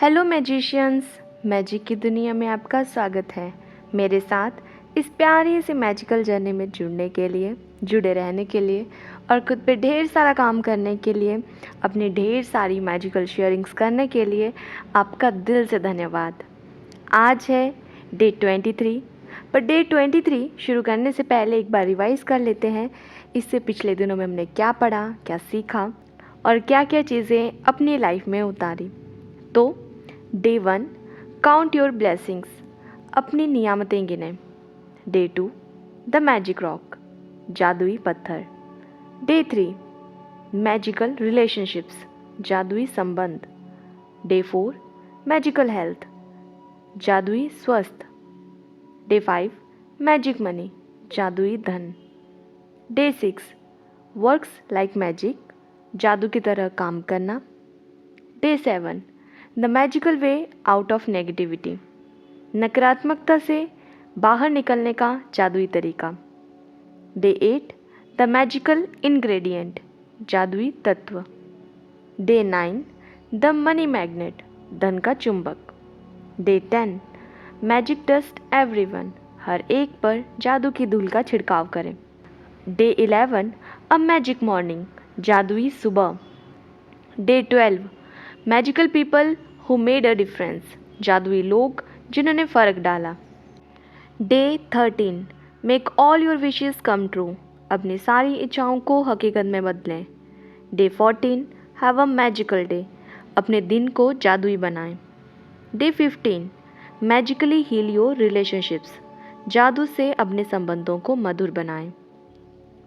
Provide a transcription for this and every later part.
Hello magicians, magic की दुनिया में आपका स्वागत है। मेरे साथ इस प्यारी सी मैजिकल जर्नी में जुड़े रहने के लिए और खुद पे ढेर सारा काम करने के लिए, अपनी ढेर सारी मैजिकल शेयरिंग्स करने के लिए आपका दिल से धन्यवाद। आज है डे 23, पर डे 23 शुरू करने से पहले एक बार रिवाइज़ कर लेते हैं। इससे पिछले दिनों में हमने क्या पढ़ा, क्या सीखा और क्या क्या चीज़ें अपनी लाइफ में उतारी। तो डे 1, काउंट योर ब्लेसिंग्स, अपनी नियामतें गिने। डे 2, द मैजिक रॉक, जादुई पत्थर। डे 3, मैजिकल रिलेशनशिप्स, जादुई संबंध। डे 4, मैजिकल हेल्थ, जादुई स्वस्थ। डे 5, मैजिक मनी, जादुई धन। डे 6, वर्क्स लाइक मैजिक, जादू की तरह काम करना। Day 7, the magical way out of negativity, नकारात्मकता से बाहर निकलने का जादुई तरीका। डे 8, द मैजिकल इंग्रेडिएंट, जादुई तत्व। डे 9, द मनी मैग्नेट, धन का चुंबक। डे 10, मैजिक डस्ट एवरीवन, हर एक पर जादू की धूल का छिड़काव करें। डे 11, अ मैजिक मॉर्निंग, जादुई सुबह। Day 12, magical people who made a difference, जादुई लोग जिन्होंने फ़र्क डाला। Day 13, make all your wishes come true, अपनी सारी इच्छाओं को हकीकत में बदलें। Day 14, have a magical day, अपने दिन को जादुई बनाएं। Day 15, magically heal your relationships, जादू से अपने संबंधों को मधुर बनाएं।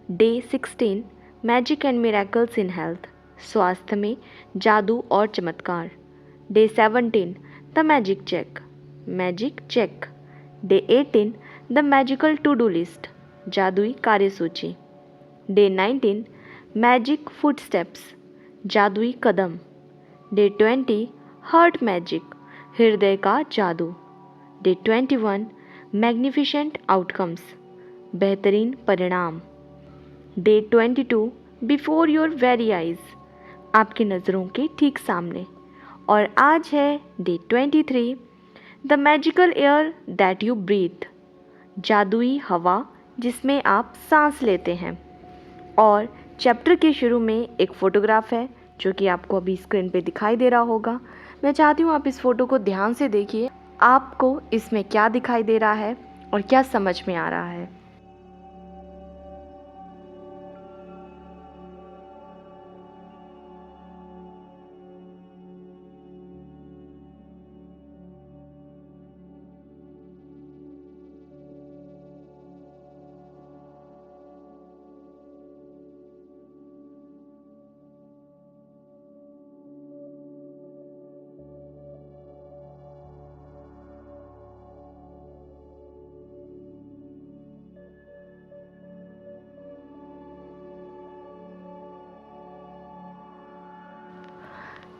Day 16, magic and miracles in health, स्वास्थ्य में जादू और चमत्कार। Day 17, the magic check. Day 18, the magical to do list, जादुई कार्यसूची। डे 19, मैजिक फुट स्टेप्स, जादुई कदम। डे 20, हार्ट मैजिक, हृदय का जादू। डे 21, मैग्निफिसेंट आउटकम्स, बेहतरीन परिणाम। Day 22, before your very eyes, आपकी नज़रों के ठीक सामने। और आज है day 23, the magical air that you breathe, जादुई हवा जिसमें आप सांस लेते हैं। और चैप्टर के शुरू में एक फ़ोटोग्राफ है जो कि आपको अभी स्क्रीन पे दिखाई दे रहा होगा। मैं चाहती हूँ आप इस फ़ोटो को ध्यान से देखिए, आपको इसमें क्या दिखाई दे रहा है और क्या समझ में आ रहा है।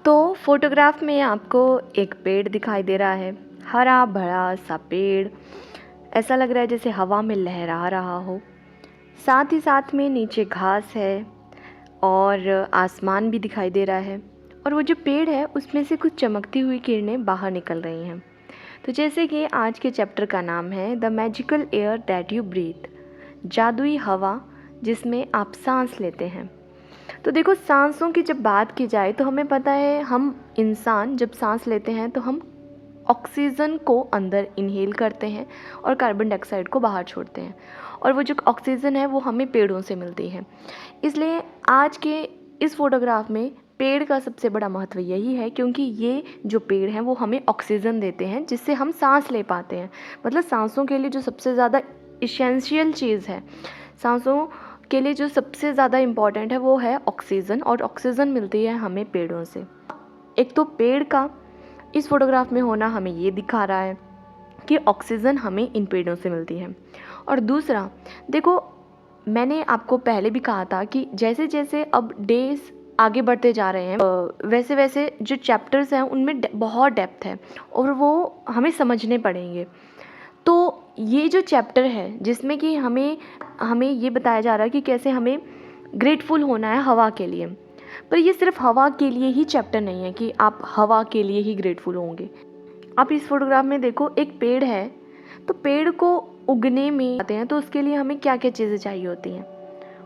तो फोटोग्राफ में आपको एक पेड़ दिखाई दे रहा है, हरा भरा सा पेड़, ऐसा लग रहा है जैसे हवा में लहरा रहा हो। साथ ही साथ में नीचे घास है और आसमान भी दिखाई दे रहा है, और वो जो पेड़ है उसमें से कुछ चमकती हुई किरणें बाहर निकल रही हैं। तो जैसे कि आज के चैप्टर का नाम है the magical air that you breathe, जादुई हवा जिसमें आप सांस लेते हैं। तो देखो, सांसों की जब बात की जाए तो हमें पता है, हम इंसान जब सांस लेते हैं तो हम ऑक्सीजन को अंदर इनहेल करते हैं और कार्बन डाइऑक्साइड को बाहर छोड़ते हैं, और वो जो ऑक्सीजन है वो हमें पेड़ों से मिलती है। इसलिए आज के इस फोटोग्राफ में पेड़ का सबसे बड़ा महत्व यही है, क्योंकि ये जो पेड़ हैं वो हमें ऑक्सीजन देते हैं जिससे हम सांस ले पाते हैं। मतलब सांसों के लिए जो सबसे ज़्यादा इसेंशियल चीज़ है, सांसों के लिए जो सबसे ज़्यादा इम्पॉर्टेंट है वो है ऑक्सीजन, और ऑक्सीजन मिलती है हमें पेड़ों से। एक तो पेड़ का इस फोटोग्राफ में होना हमें ये दिखा रहा है कि ऑक्सीजन हमें इन पेड़ों से मिलती है। और दूसरा, देखो, मैंने आपको पहले भी कहा था कि जैसे जैसे अब डेज आगे बढ़ते जा रहे हैं वैसे वैसे जो चैप्टर्स हैं उनमें बहुत डेप्थ है और वो हमें समझने पड़ेंगे। तो ये जो चैप्टर है जिसमें कि हमें ये बताया जा रहा है कि कैसे हमें ग्रेटफुल होना है हवा के लिए, पर ये सिर्फ हवा के लिए ही चैप्टर नहीं है कि आप हवा के लिए ही ग्रेटफुल होंगे। आप इस फोटोग्राफ में देखो, एक पेड़ है, तो पेड़ को उगने में आते हैं तो उसके लिए हमें क्या क्या चीज़ें चाहिए होती हैं।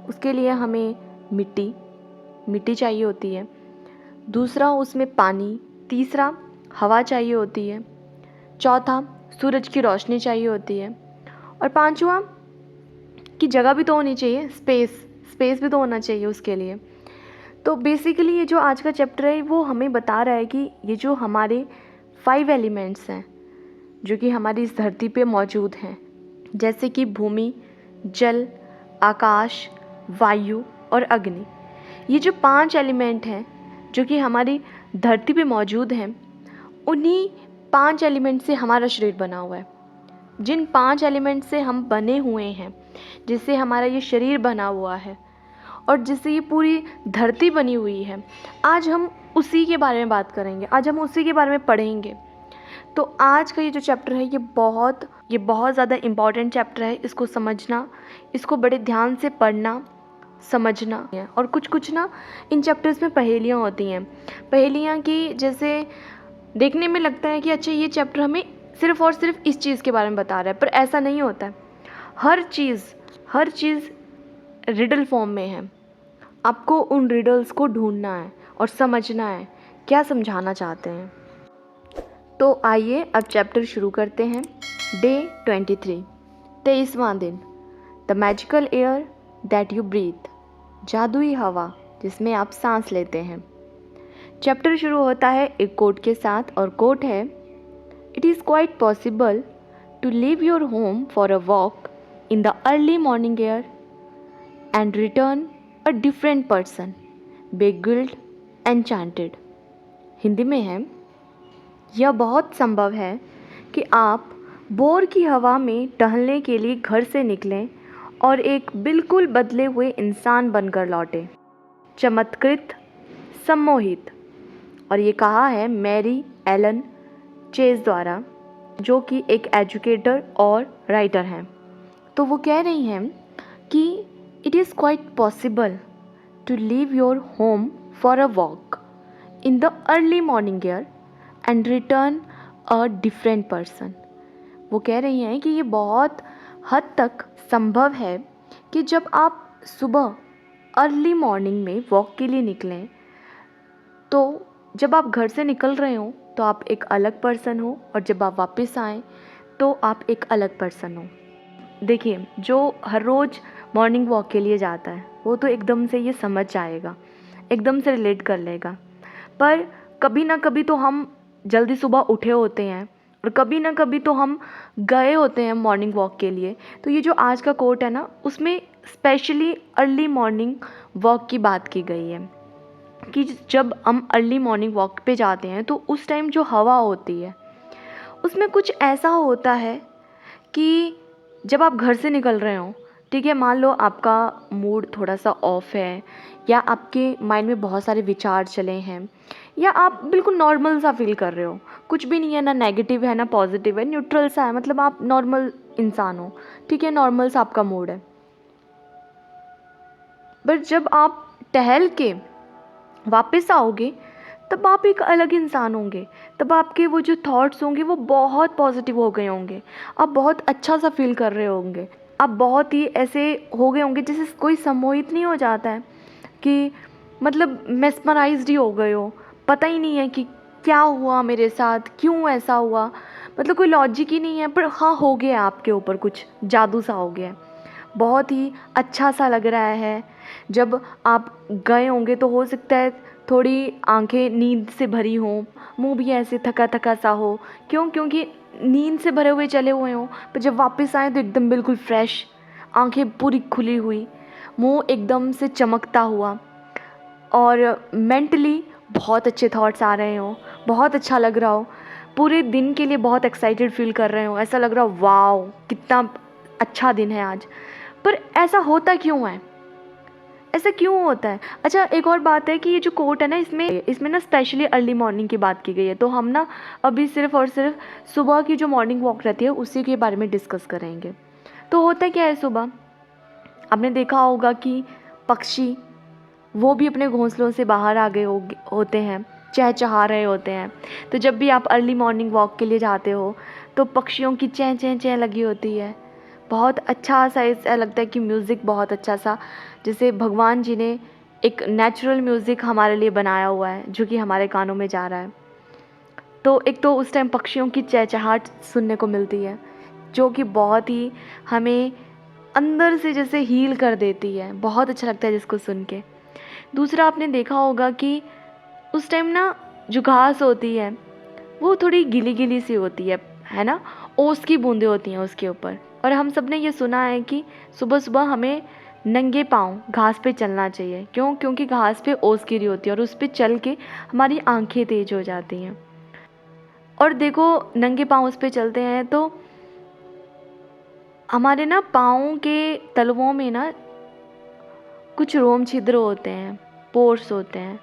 उसके लिए हमें मिट्टी चाहिए होती है, दूसरा उसमें पानी, तीसरा हवा चाहिए होती है, चौथा सूरज की रोशनी चाहिए होती है, और पांचवा की जगह भी तो होनी चाहिए, स्पेस भी तो होना चाहिए उसके लिए। तो बेसिकली ये जो आज का चैप्टर है वो हमें बता रहा है कि ये जो हमारे 5 एलिमेंट्स हैं जो कि हमारी इस धरती पे मौजूद हैं, जैसे कि भूमि, जल, आकाश, वायु और अग्नि। ये जो 5 एलिमेंट हैं जो कि हमारी धरती पे मौजूद हैं, उन्हीं 5 एलिमेंट से हमारा शरीर बना हुआ है। जिन 5 एलिमेंट से हम बने हुए हैं, जिससे हमारा ये शरीर बना हुआ है और जिससे ये पूरी धरती बनी हुई है, आज हम उसी के बारे में बात करेंगे, आज हम उसी के बारे में पढ़ेंगे। तो आज का ये जो चैप्टर है ये बहुत ज़्यादा इम्पॉर्टेंट चैप्टर है। इसको समझना, इसको बड़े ध्यान से पढ़ना, समझना है। और कुछ ना इन चैप्टर्स में पहेलियाँ होती हैं, पहेलियाँ की जैसे देखने में लगता है कि अच्छा ये चैप्टर हमें सिर्फ़ और सिर्फ इस चीज़ के बारे में बता रहा है, पर ऐसा नहीं होता है। हर चीज़ रिडल फॉर्म में है। आपको उन रिडल्स को ढूंढना है और समझना है क्या समझाना चाहते हैं। तो आइए अब चैप्टर शुरू करते हैं। डे 23, 23वां दिन। The magical air that you breathe, जादुई हवा जिसमें आप सांस लेते हैं। चैप्टर शुरू होता है एक कोट के साथ, और कोट है, it is quite possible to leave your home for a walk in the early morning air and return a different person, beguiled enchanted. Hindi में है, यह बहुत संभव है कि आप भोर की हवा में टहलने के लिए घर से निकलें और एक बिल्कुल बदले हुए इंसान बनकर लौटें, चमत्कृत, सम्मोहित। और ये कहा है मैरी एलन चेज द्वारा, जो कि एक एजुकेटर और राइटर हैं। तो वो कह रही हैं कि it is quite possible to leave your home for a walk in the early morning air and return a different person. वो कह रही हैं कि ये बहुत हद तक संभव है कि जब आप सुबह अर्ली मॉर्निंग में वॉक के लिए निकलें, तो जब आप घर से निकल रहे हो तो आप एक अलग पर्सन हो, और जब आप वापस आएँ तो आप एक अलग पर्सन हो। देखिए, जो हर रोज़ मॉर्निंग वॉक के लिए जाता है वो तो एकदम से ये समझ जाएगा, एकदम से रिलेट कर लेगा। पर कभी ना कभी तो हम जल्दी सुबह उठे होते हैं और कभी ना कभी तो हम गए होते हैं मॉर्निंग वॉक के लिए। तो ये जो आज का कोट है ना, उसमें स्पेशली अर्ली मॉर्निंग वॉक की बात की गई है कि जब हम अर्ली मॉर्निंग वॉक पे जाते हैं तो उस टाइम जो हवा होती है उसमें कुछ ऐसा होता है कि जब आप घर से निकल रहे हो, ठीक है, मान लो आपका मूड थोड़ा सा ऑफ है, या आपके माइंड में बहुत सारे विचार चले हैं, या आप बिल्कुल नॉर्मल सा फील कर रहे हो, कुछ भी नहीं है, ना नेगेटिव है ना पॉजिटिव है, न्यूट्रल सा है, मतलब आप नॉर्मल इंसान हो, ठीक है, नॉर्मल सा आपका मूड है। बट जब आप टहल के वापस आओगे तब आप एक अलग इंसान होंगे, तब आपके वो जो थॉट्स होंगे वो बहुत पॉजिटिव हो गए होंगे, आप बहुत अच्छा सा फील कर रहे होंगे, आप बहुत ही ऐसे हो गए होंगे जैसे कोई सम्मोहित नहीं हो जाता है कि मतलब मेस्मराइज्ड ही हो गए हो, पता ही नहीं है कि क्या हुआ मेरे साथ, क्यों ऐसा हुआ, मतलब कोई लॉजिक ही नहीं है, पर हाँ हो गया, आपके ऊपर कुछ जादू सा हो गया, बहुत ही अच्छा सा लग रहा है। जब आप गए होंगे तो हो सकता है थोड़ी आंखें नींद से भरी हों, मुंह भी ऐसे थका थका सा हो, क्योंकि नींद से भरे हुए चले हुए हों, पर जब वापस आए तो एकदम बिल्कुल फ्रेश, आंखें पूरी खुली हुई, मुंह एकदम से चमकता हुआ, और मेंटली बहुत अच्छे थॉट्स आ रहे हों, बहुत अच्छा लग रहा हो, पूरे दिन के लिए बहुत एक्साइटेड फील कर रहे हो, ऐसा लग रहा हो वाओ कितना अच्छा दिन है आज। पर ऐसा होता क्यों है, ऐसा क्यों होता है? अच्छा, एक और बात है कि ये जो कोट है ना, इसमें ना स्पेशली अर्ली मॉर्निंग की बात की गई है, तो हम ना अभी सिर्फ और सिर्फ सुबह की जो मॉर्निंग वॉक रहती है उसी के बारे में डिस्कस करेंगे। तो होता क्या है सुबह, आपने देखा होगा कि पक्षी वो भी अपने घोंसलों से बाहर आ गए होते हैं, चहचहा रहे होते हैं। तो जब भी आप अर्ली मॉर्निंग वॉक के लिए जाते हो तो पक्षियों की चैं चैं चैं लगी होती है। बहुत अच्छा सा ऐसा लगता है कि म्यूज़िक बहुत अच्छा सा, जैसे भगवान जी ने एक नेचुरल म्यूज़िक हमारे लिए बनाया हुआ है जो कि हमारे कानों में जा रहा है। तो एक तो उस टाइम पक्षियों की चहचहाट सुनने को मिलती है जो कि बहुत ही हमें अंदर से जैसे हील कर देती है। बहुत अच्छा लगता है जिसको सुन के। दूसरा, आपने देखा होगा कि उस टाइम ना जो घास होती है वो थोड़ी गीली गीली सी होती है ना। ओस की बूंदें होती हैं उसके ऊपर। और हम सब ने ये सुना है कि सुबह सुबह हमें नंगे पाँव घास पे चलना चाहिए। क्यों? क्योंकि घास पे ओस गिरी होती है और उस पे चल के हमारी आंखें तेज हो जाती हैं। और देखो, नंगे पाँव उस पे चलते हैं तो हमारे ना पाँव के तलवों में ना कुछ रोम छिद्र होते हैं, पोर्स होते हैं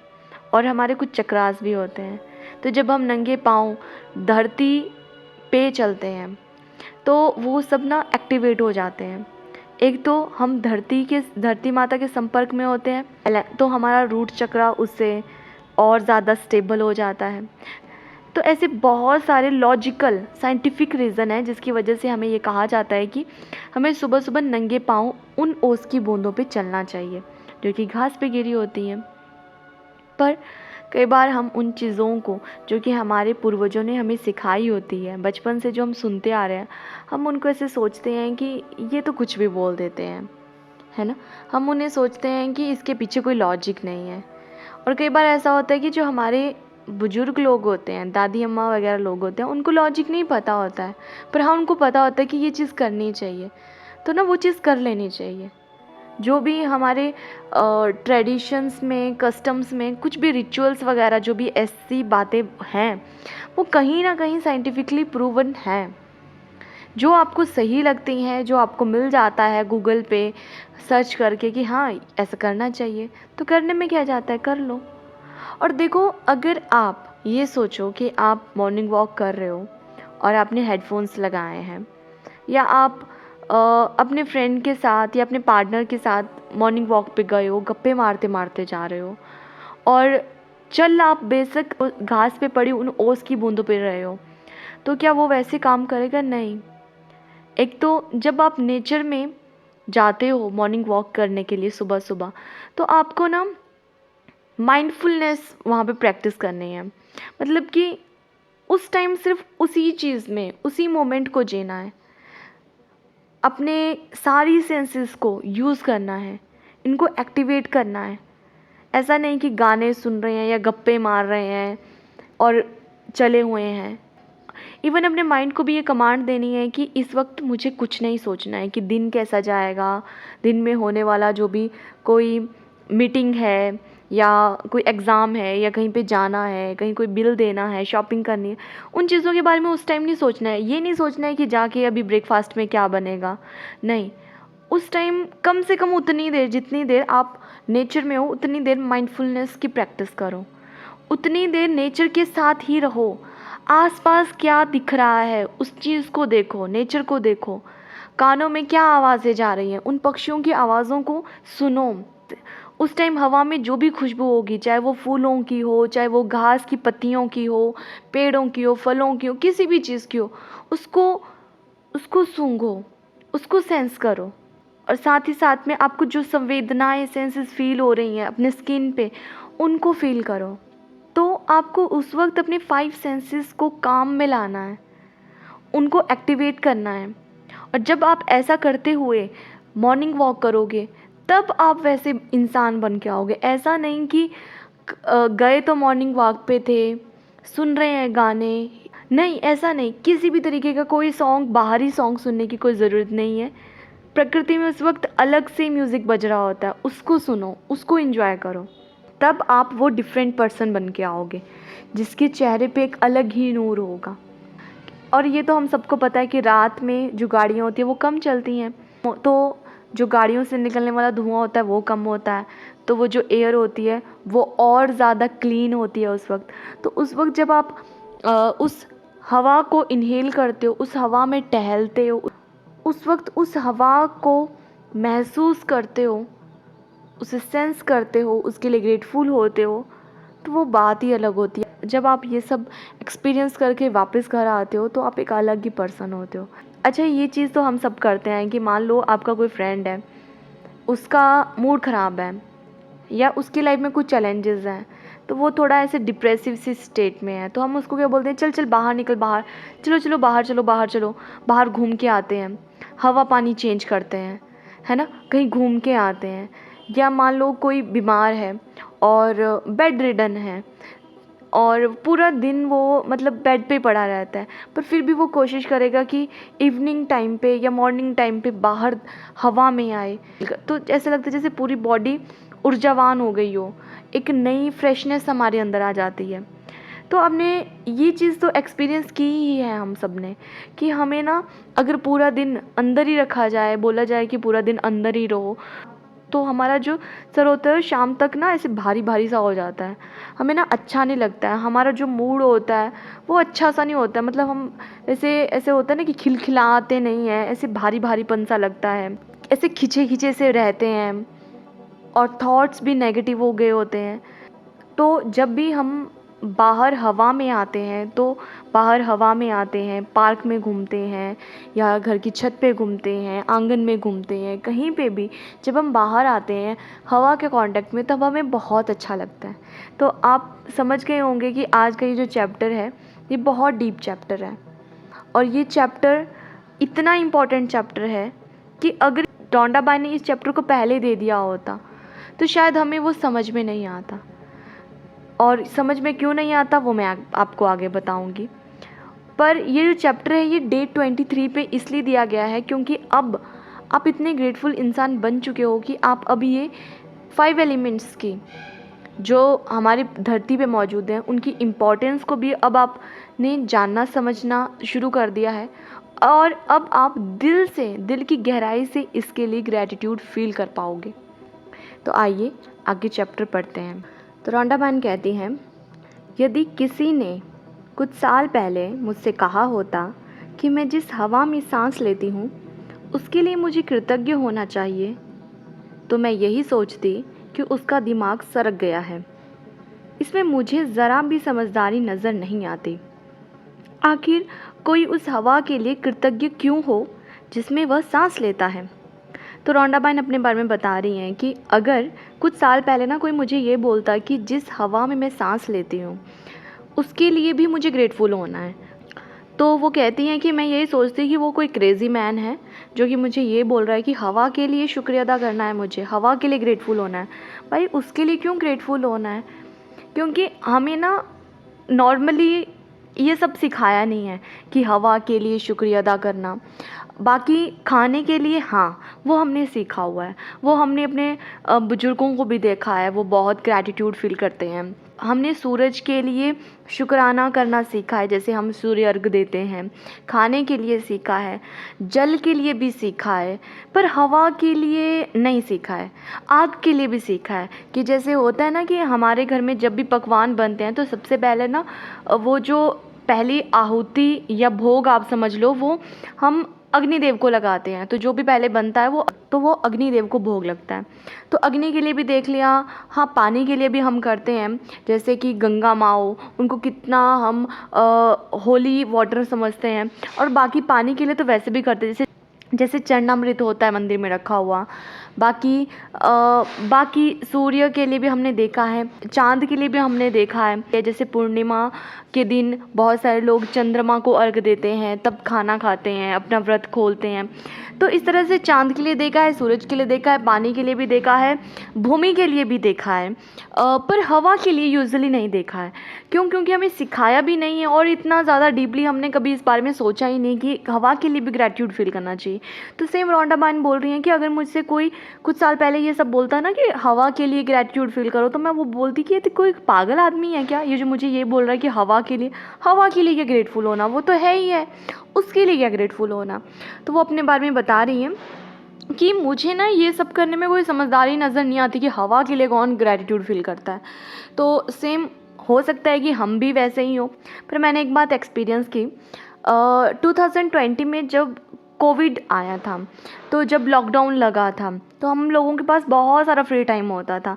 और हमारे कुछ चक्रास भी होते हैं। तो जब हम नंगे पाँव धरती पे चलते हैं तो वो सब ना एक्टिवेट हो जाते हैं। एक तो हम धरती माता के संपर्क में होते हैं, तो हमारा रूट चक्रा उससे और ज़्यादा स्टेबल हो जाता है। तो ऐसे बहुत सारे लॉजिकल साइंटिफिक रीज़न है जिसकी वजह से हमें ये कहा जाता है कि हमें सुबह सुबह नंगे पाँव उन ओस की बूंदों पे चलना चाहिए जो कि घास पे गिरी होती हैं। पर कई बार हम उन चीज़ों को जो कि हमारे पूर्वजों ने हमें सिखाई होती है, बचपन से जो हम सुनते आ रहे हैं, हम उनको ऐसे सोचते हैं कि ये तो कुछ भी बोल देते हैं, है ना। हम उन्हें सोचते हैं कि इसके पीछे कोई लॉजिक नहीं है। और कई बार ऐसा होता है कि जो हमारे बुजुर्ग लोग होते हैं, दादी अम्मा वगैरह लोग होते हैं, उनको लॉजिक नहीं पता होता है, पर हाँ उनको पता होता है कि ये चीज़ करनी चाहिए, तो ना वो चीज़ कर लेनी चाहिए। जो भी हमारे ट्रेडिशंस में, कस्टम्स में, कुछ भी रिचुअल्स वगैरह जो भी ऐसी बातें हैं वो कहीं ना कहीं साइंटिफिकली प्रूवन हैं। जो आपको सही लगती हैं, जो आपको मिल जाता है गूगल पे सर्च करके कि हाँ ऐसा करना चाहिए, तो करने में क्या जाता है, कर लो। और देखो, अगर आप ये सोचो कि आप मॉर्निंग वॉक कर रहे हो और आपने हेडफोन्स लगाए हैं, या आप अपने फ्रेंड के साथ या अपने पार्टनर के साथ मॉर्निंग वॉक पे गए हो, गप्पे मारते मारते जा रहे हो और चल आप बेशक घास पे पड़ी उन ओस की बूंदों पे रहे हो, तो क्या वो वैसे काम करेगा? नहीं। एक तो जब आप नेचर में जाते हो मॉर्निंग वॉक करने के लिए सुबह सुबह, तो आपको ना माइंडफुलनेस वहाँ पे प्रैक्टिस करनी है। मतलब कि उस टाइम सिर्फ उसी चीज़ में, उसी मोमेंट को जीना है, अपने सारी सेंसेस को यूज़ करना है, इनको एक्टिवेट करना है। ऐसा नहीं कि गाने सुन रहे हैं या गप्पे मार रहे हैं और चले हुए हैं। इवन अपने माइंड को भी ये कमांड देनी है कि इस वक्त मुझे कुछ नहीं सोचना है कि दिन कैसा जाएगा, दिन में होने वाला जो भी कोई मीटिंग है या कोई एग्ज़ाम है या कहीं पे जाना है, कहीं कोई बिल देना है, शॉपिंग करनी है, उन चीज़ों के बारे में उस टाइम नहीं सोचना है। ये नहीं सोचना है कि जाके अभी ब्रेकफास्ट में क्या बनेगा, नहीं। उस टाइम कम से कम उतनी देर, जितनी देर आप नेचर में हो उतनी देर माइंडफुलनेस की प्रैक्टिस करो, उतनी देर नेचर के साथ ही रहो। आसपास क्या दिख रहा है उस चीज़ को देखो, नेचर को देखो, कानों में क्या आवाज़ें जा रही हैं उन पक्षियों की आवाज़ों को सुनो। उस टाइम हवा में जो भी खुशबू होगी, चाहे वो फूलों की हो, चाहे वो घास की पत्तियों की हो, पेड़ों की हो, फलों की हो, किसी भी चीज़ की हो, उसको उसको सूंघो, उसको सेंस करो। और साथ ही साथ में आपको जो संवेदनाएं, सेंसेस फील हो रही हैं अपने स्किन पे, उनको फील करो। तो आपको उस वक्त अपने 5 सेंसेस को काम में लाना है, उनको एक्टिवेट करना है। और जब आप ऐसा करते हुए मॉर्निंग वॉक करोगे तब आप वैसे इंसान बन के आओगे। ऐसा नहीं कि गए तो मॉर्निंग वॉक पे थे, सुन रहे हैं गाने, नहीं, ऐसा नहीं। किसी भी तरीके का कोई सॉन्ग, बाहरी सॉन्ग सुनने की कोई ज़रूरत नहीं है। प्रकृति में उस वक्त अलग से म्यूज़िक बज रहा होता है, उसको सुनो, उसको एंजॉय करो। तब आप वो डिफरेंट पर्सन बन के आओगे जिसके चेहरे पे एक अलग ही नूर होगा। और ये तो हम सबको पता है कि रात में जो गाड़ियाँ होती हैं वो कम चलती हैं, तो जो गाड़ियों से निकलने वाला धुआं होता है वो कम होता है, तो वो जो एयर होती है वो और ज़्यादा क्लीन होती है उस वक्त। तो उस वक्त जब आप उस हवा को इन्हेल करते हो, उस हवा में टहलते हो, उस वक्त उस हवा को महसूस करते हो, उसे सेंस करते हो, उसके लिए ग्रेटफुल होते हो, तो वो बात ही अलग होती है। जब आप ये सब एक्सपीरियंस करके वापस घर आते हो तो आप एक अलग ही पर्सन होते हो। अच्छा, ये चीज़ तो हम सब करते हैं कि मान लो आपका कोई फ्रेंड है, उसका मूड ख़राब है या उसकी लाइफ में कुछ चैलेंजेस हैं, तो वो थोड़ा ऐसे डिप्रेसिव सी स्टेट में है, तो हम उसको क्या बोलते हैं, चल चल बाहर निकल, बाहर चलो, चलो बाहर चलो, बाहर चलो, बाहर घूम के आते हैं, हवा पानी चेंज करते हैं, है ना, कहीं घूम के आते हैं। या मान लो कोई बीमार है और बेड रिडन है और पूरा दिन वो मतलब बेड पे पड़ा रहता है, पर फिर भी वो कोशिश करेगा कि इवनिंग टाइम पे या मॉर्निंग टाइम पे बाहर हवा में आए, तो ऐसा लगता है जैसे पूरी बॉडी ऊर्जावान हो गई हो, एक नई फ्रेशनेस हमारे अंदर आ जाती है। तो हमने ये चीज़ तो एक्सपीरियंस की ही है हम सब ने, कि हमें ना अगर पूरा दिन अंदर ही रखा जाए, बोला जाए कि पूरा दिन अंदर ही रहो, तो हमारा जो सर होता है शाम तक ना ऐसे भारी भारी सा हो जाता है, हमें ना अच्छा नहीं लगता है, हमारा जो मूड होता है वो अच्छा सा नहीं होता है, मतलब हम ऐसे ऐसे होता है ना कि खिलखिलाते नहीं हैं, ऐसे भारी भारीपन सा लगता है, ऐसे खिंचे खिंचे से रहते हैं और थॉट्स भी नेगेटिव हो गए होते हैं। तो जब भी हम बाहर हवा में आते हैं, तो बाहर हवा में आते हैं, पार्क में घूमते हैं या घर की छत पे घूमते हैं, आंगन में घूमते हैं, कहीं पे भी जब हम बाहर आते हैं हवा के कांटेक्ट में, तब हमें बहुत अच्छा लगता है। तो आप समझ गए होंगे कि आज का ये जो चैप्टर है ये बहुत डीप चैप्टर है, और ये चैप्टर इतना इम्पॉर्टेंट चैप्टर है कि अगर डोंडाबाई ने इस चैप्टर को पहले दे दिया होता तो शायद हमें वो समझ में नहीं आता, और समझ में क्यों नहीं आता वो मैं आपको आगे बताऊंगी। पर ये जो चैप्टर है ये डे 23 पे इसलिए दिया गया है क्योंकि अब आप इतने ग्रेटफुल इंसान बन चुके हो कि आप अब ये 5 एलिमेंट्स की जो हमारी धरती पे मौजूद हैं उनकी इम्पोर्टेंस को भी अब आपने जानना समझना शुरू कर दिया है, और अब आप दिल से, दिल की गहराई से इसके लिए ग्रैटिट्यूड फील कर पाओगे। तो आइए आगे चैप्टर पढ़ते हैं। तो रोंडाबान कहती हैं, यदि किसी ने कुछ साल पहले मुझसे कहा होता कि मैं जिस हवा में सांस लेती हूँ उसके लिए मुझे कृतज्ञ होना चाहिए, तो मैं यही सोचती कि उसका दिमाग सरक गया है। इसमें मुझे ज़रा भी समझदारी नज़र नहीं आती। आखिर कोई उस हवा के लिए कृतज्ञ क्यों हो जिसमें वह सांस लेता है। तो रोंडाबाइन अपने बारे में बता रही हैं कि अगर कुछ साल पहले ना कोई मुझे ये बोलता कि जिस हवा में मैं सांस लेती हूँ उसके लिए भी मुझे ग्रेटफुल होना है, तो वो कहती हैं कि मैं यही सोचती कि वो कोई क्रेज़ी मैन है जो कि मुझे ये बोल रहा है कि हवा के लिए शुक्रिया अदा करना है, मुझे हवा के लिए ग्रेटफुल होना है। भाई उसके लिए क्यों ग्रेटफुल होना है, क्योंकि हमें ना नॉर्मली ये सब सिखाया नहीं है कि हवा के लिए शुक्रिया अदा करना। बाकी खाने के लिए हाँ, वो हमने सीखा हुआ है, वो हमने अपने बुज़ुर्गों को भी देखा है, वो बहुत ग्रैटिट्यूड फ़ील करते हैं। हमने सूरज के लिए शुक्राना करना सीखा है, जैसे हम सूर्य अर्घ देते हैं, खाने के लिए सीखा है, जल के लिए भी सीखा है, पर हवा के लिए नहीं सीखा है। आग के लिए भी सीखा है कि जैसे होता है ना कि हमारे घर में जब भी पकवान बनते हैं तो सबसे पहले ना वो जो पहली आहुति या भोग आप समझ लो, वो हम अग्निदेव को लगाते हैं, तो जो भी पहले बनता है वो अग्निदेव को भोग लगता है। तो अग्नि के लिए भी देख लिया। हाँ, पानी के लिए भी हम करते हैं, जैसे कि गंगा माँ, उनको कितना हम होली वाटर समझते हैं, और बाकी पानी के लिए तो वैसे भी करते हैं, जैसे जैसे चरणामृत होता है मंदिर में रखा हुआ। बाकी सूर्य के लिए भी हमने देखा है, चांद के लिए भी हमने देखा है, जैसे पूर्णिमा के दिन बहुत सारे लोग चंद्रमा को अर्घ देते हैं, तब खाना खाते हैं, अपना व्रत खोलते हैं। तो इस तरह से चांद के लिए देखा है, सूरज के लिए देखा है, पानी के लिए भी देखा है, भूमि के लिए भी देखा है, पर हवा के लिए यूजुअली नहीं देखा है। क्यों? क्योंकि हमें सिखाया भी नहीं है और इतना ज़्यादा डीपली हमने कभी इस बारे में सोचा ही नहीं कि हवा के लिए भी ग्रैटिट्यूड फील करना चाहिए। तो सेम रोंडाबाइन बोल रही हैं कि अगर मुझसे कोई कुछ साल पहले ये सब बोलता ना कि हवा के लिए ग्रैटिट्यूड फील करो, तो मैं वो बोलती कि ये तो कोई पागल आदमी है क्या, ये जो मुझे ये बोल रहा है कि हवा के लिए क्या ग्रेटफुल होना, वो तो है ही है, उसके लिए क्या ग्रेटफुल होना। तो वो अपने बारे में बता रही हैं कि मुझे ना ये सब करने में कोई समझदारी नज़र नहीं आती कि हवा के लिए कौन ग्रैटिट्यूड फील करता है। तो सेम हो सकता है कि हम भी वैसे ही हो। पर मैंने एक बात एक्सपीरियंस की, 2020 में जब कोविड आया था, तो जब लॉकडाउन लगा था तो हम लोगों के पास बहुत सारा फ्री टाइम होता था।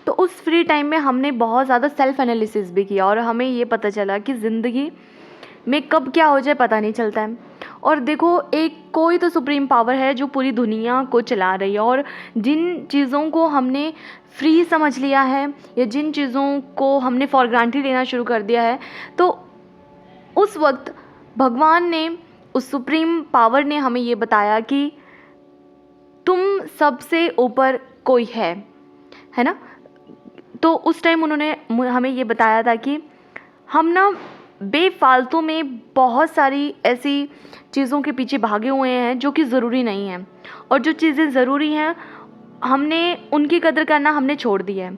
तो उस फ्री टाइम में हमने बहुत ज़्यादा सेल्फ एनालिसिस भी किया और हमें ये पता चला कि ज़िंदगी में कब क्या हो जाए पता नहीं चलता है। और देखो, एक कोई तो सुप्रीम पावर है जो पूरी दुनिया को चला रही है, और जिन चीज़ों को हमने फ्री समझ लिया है या जिन चीज़ों को हमने फॉर ग्रांटेड लेना शुरू कर दिया है, तो उस वक्त भगवान ने, उस सुप्रीम पावर ने हमें ये बताया कि तुम सबसे ऊपर कोई है ना। तो उस टाइम उन्होंने हमें ये बताया था कि हम ना बेफालतू में बहुत सारी ऐसी चीज़ों के पीछे भागे हुए हैं जो कि ज़रूरी नहीं है, और जो चीज़ें ज़रूरी हैं हमने उनकी कदर करना हमने छोड़ दिया है।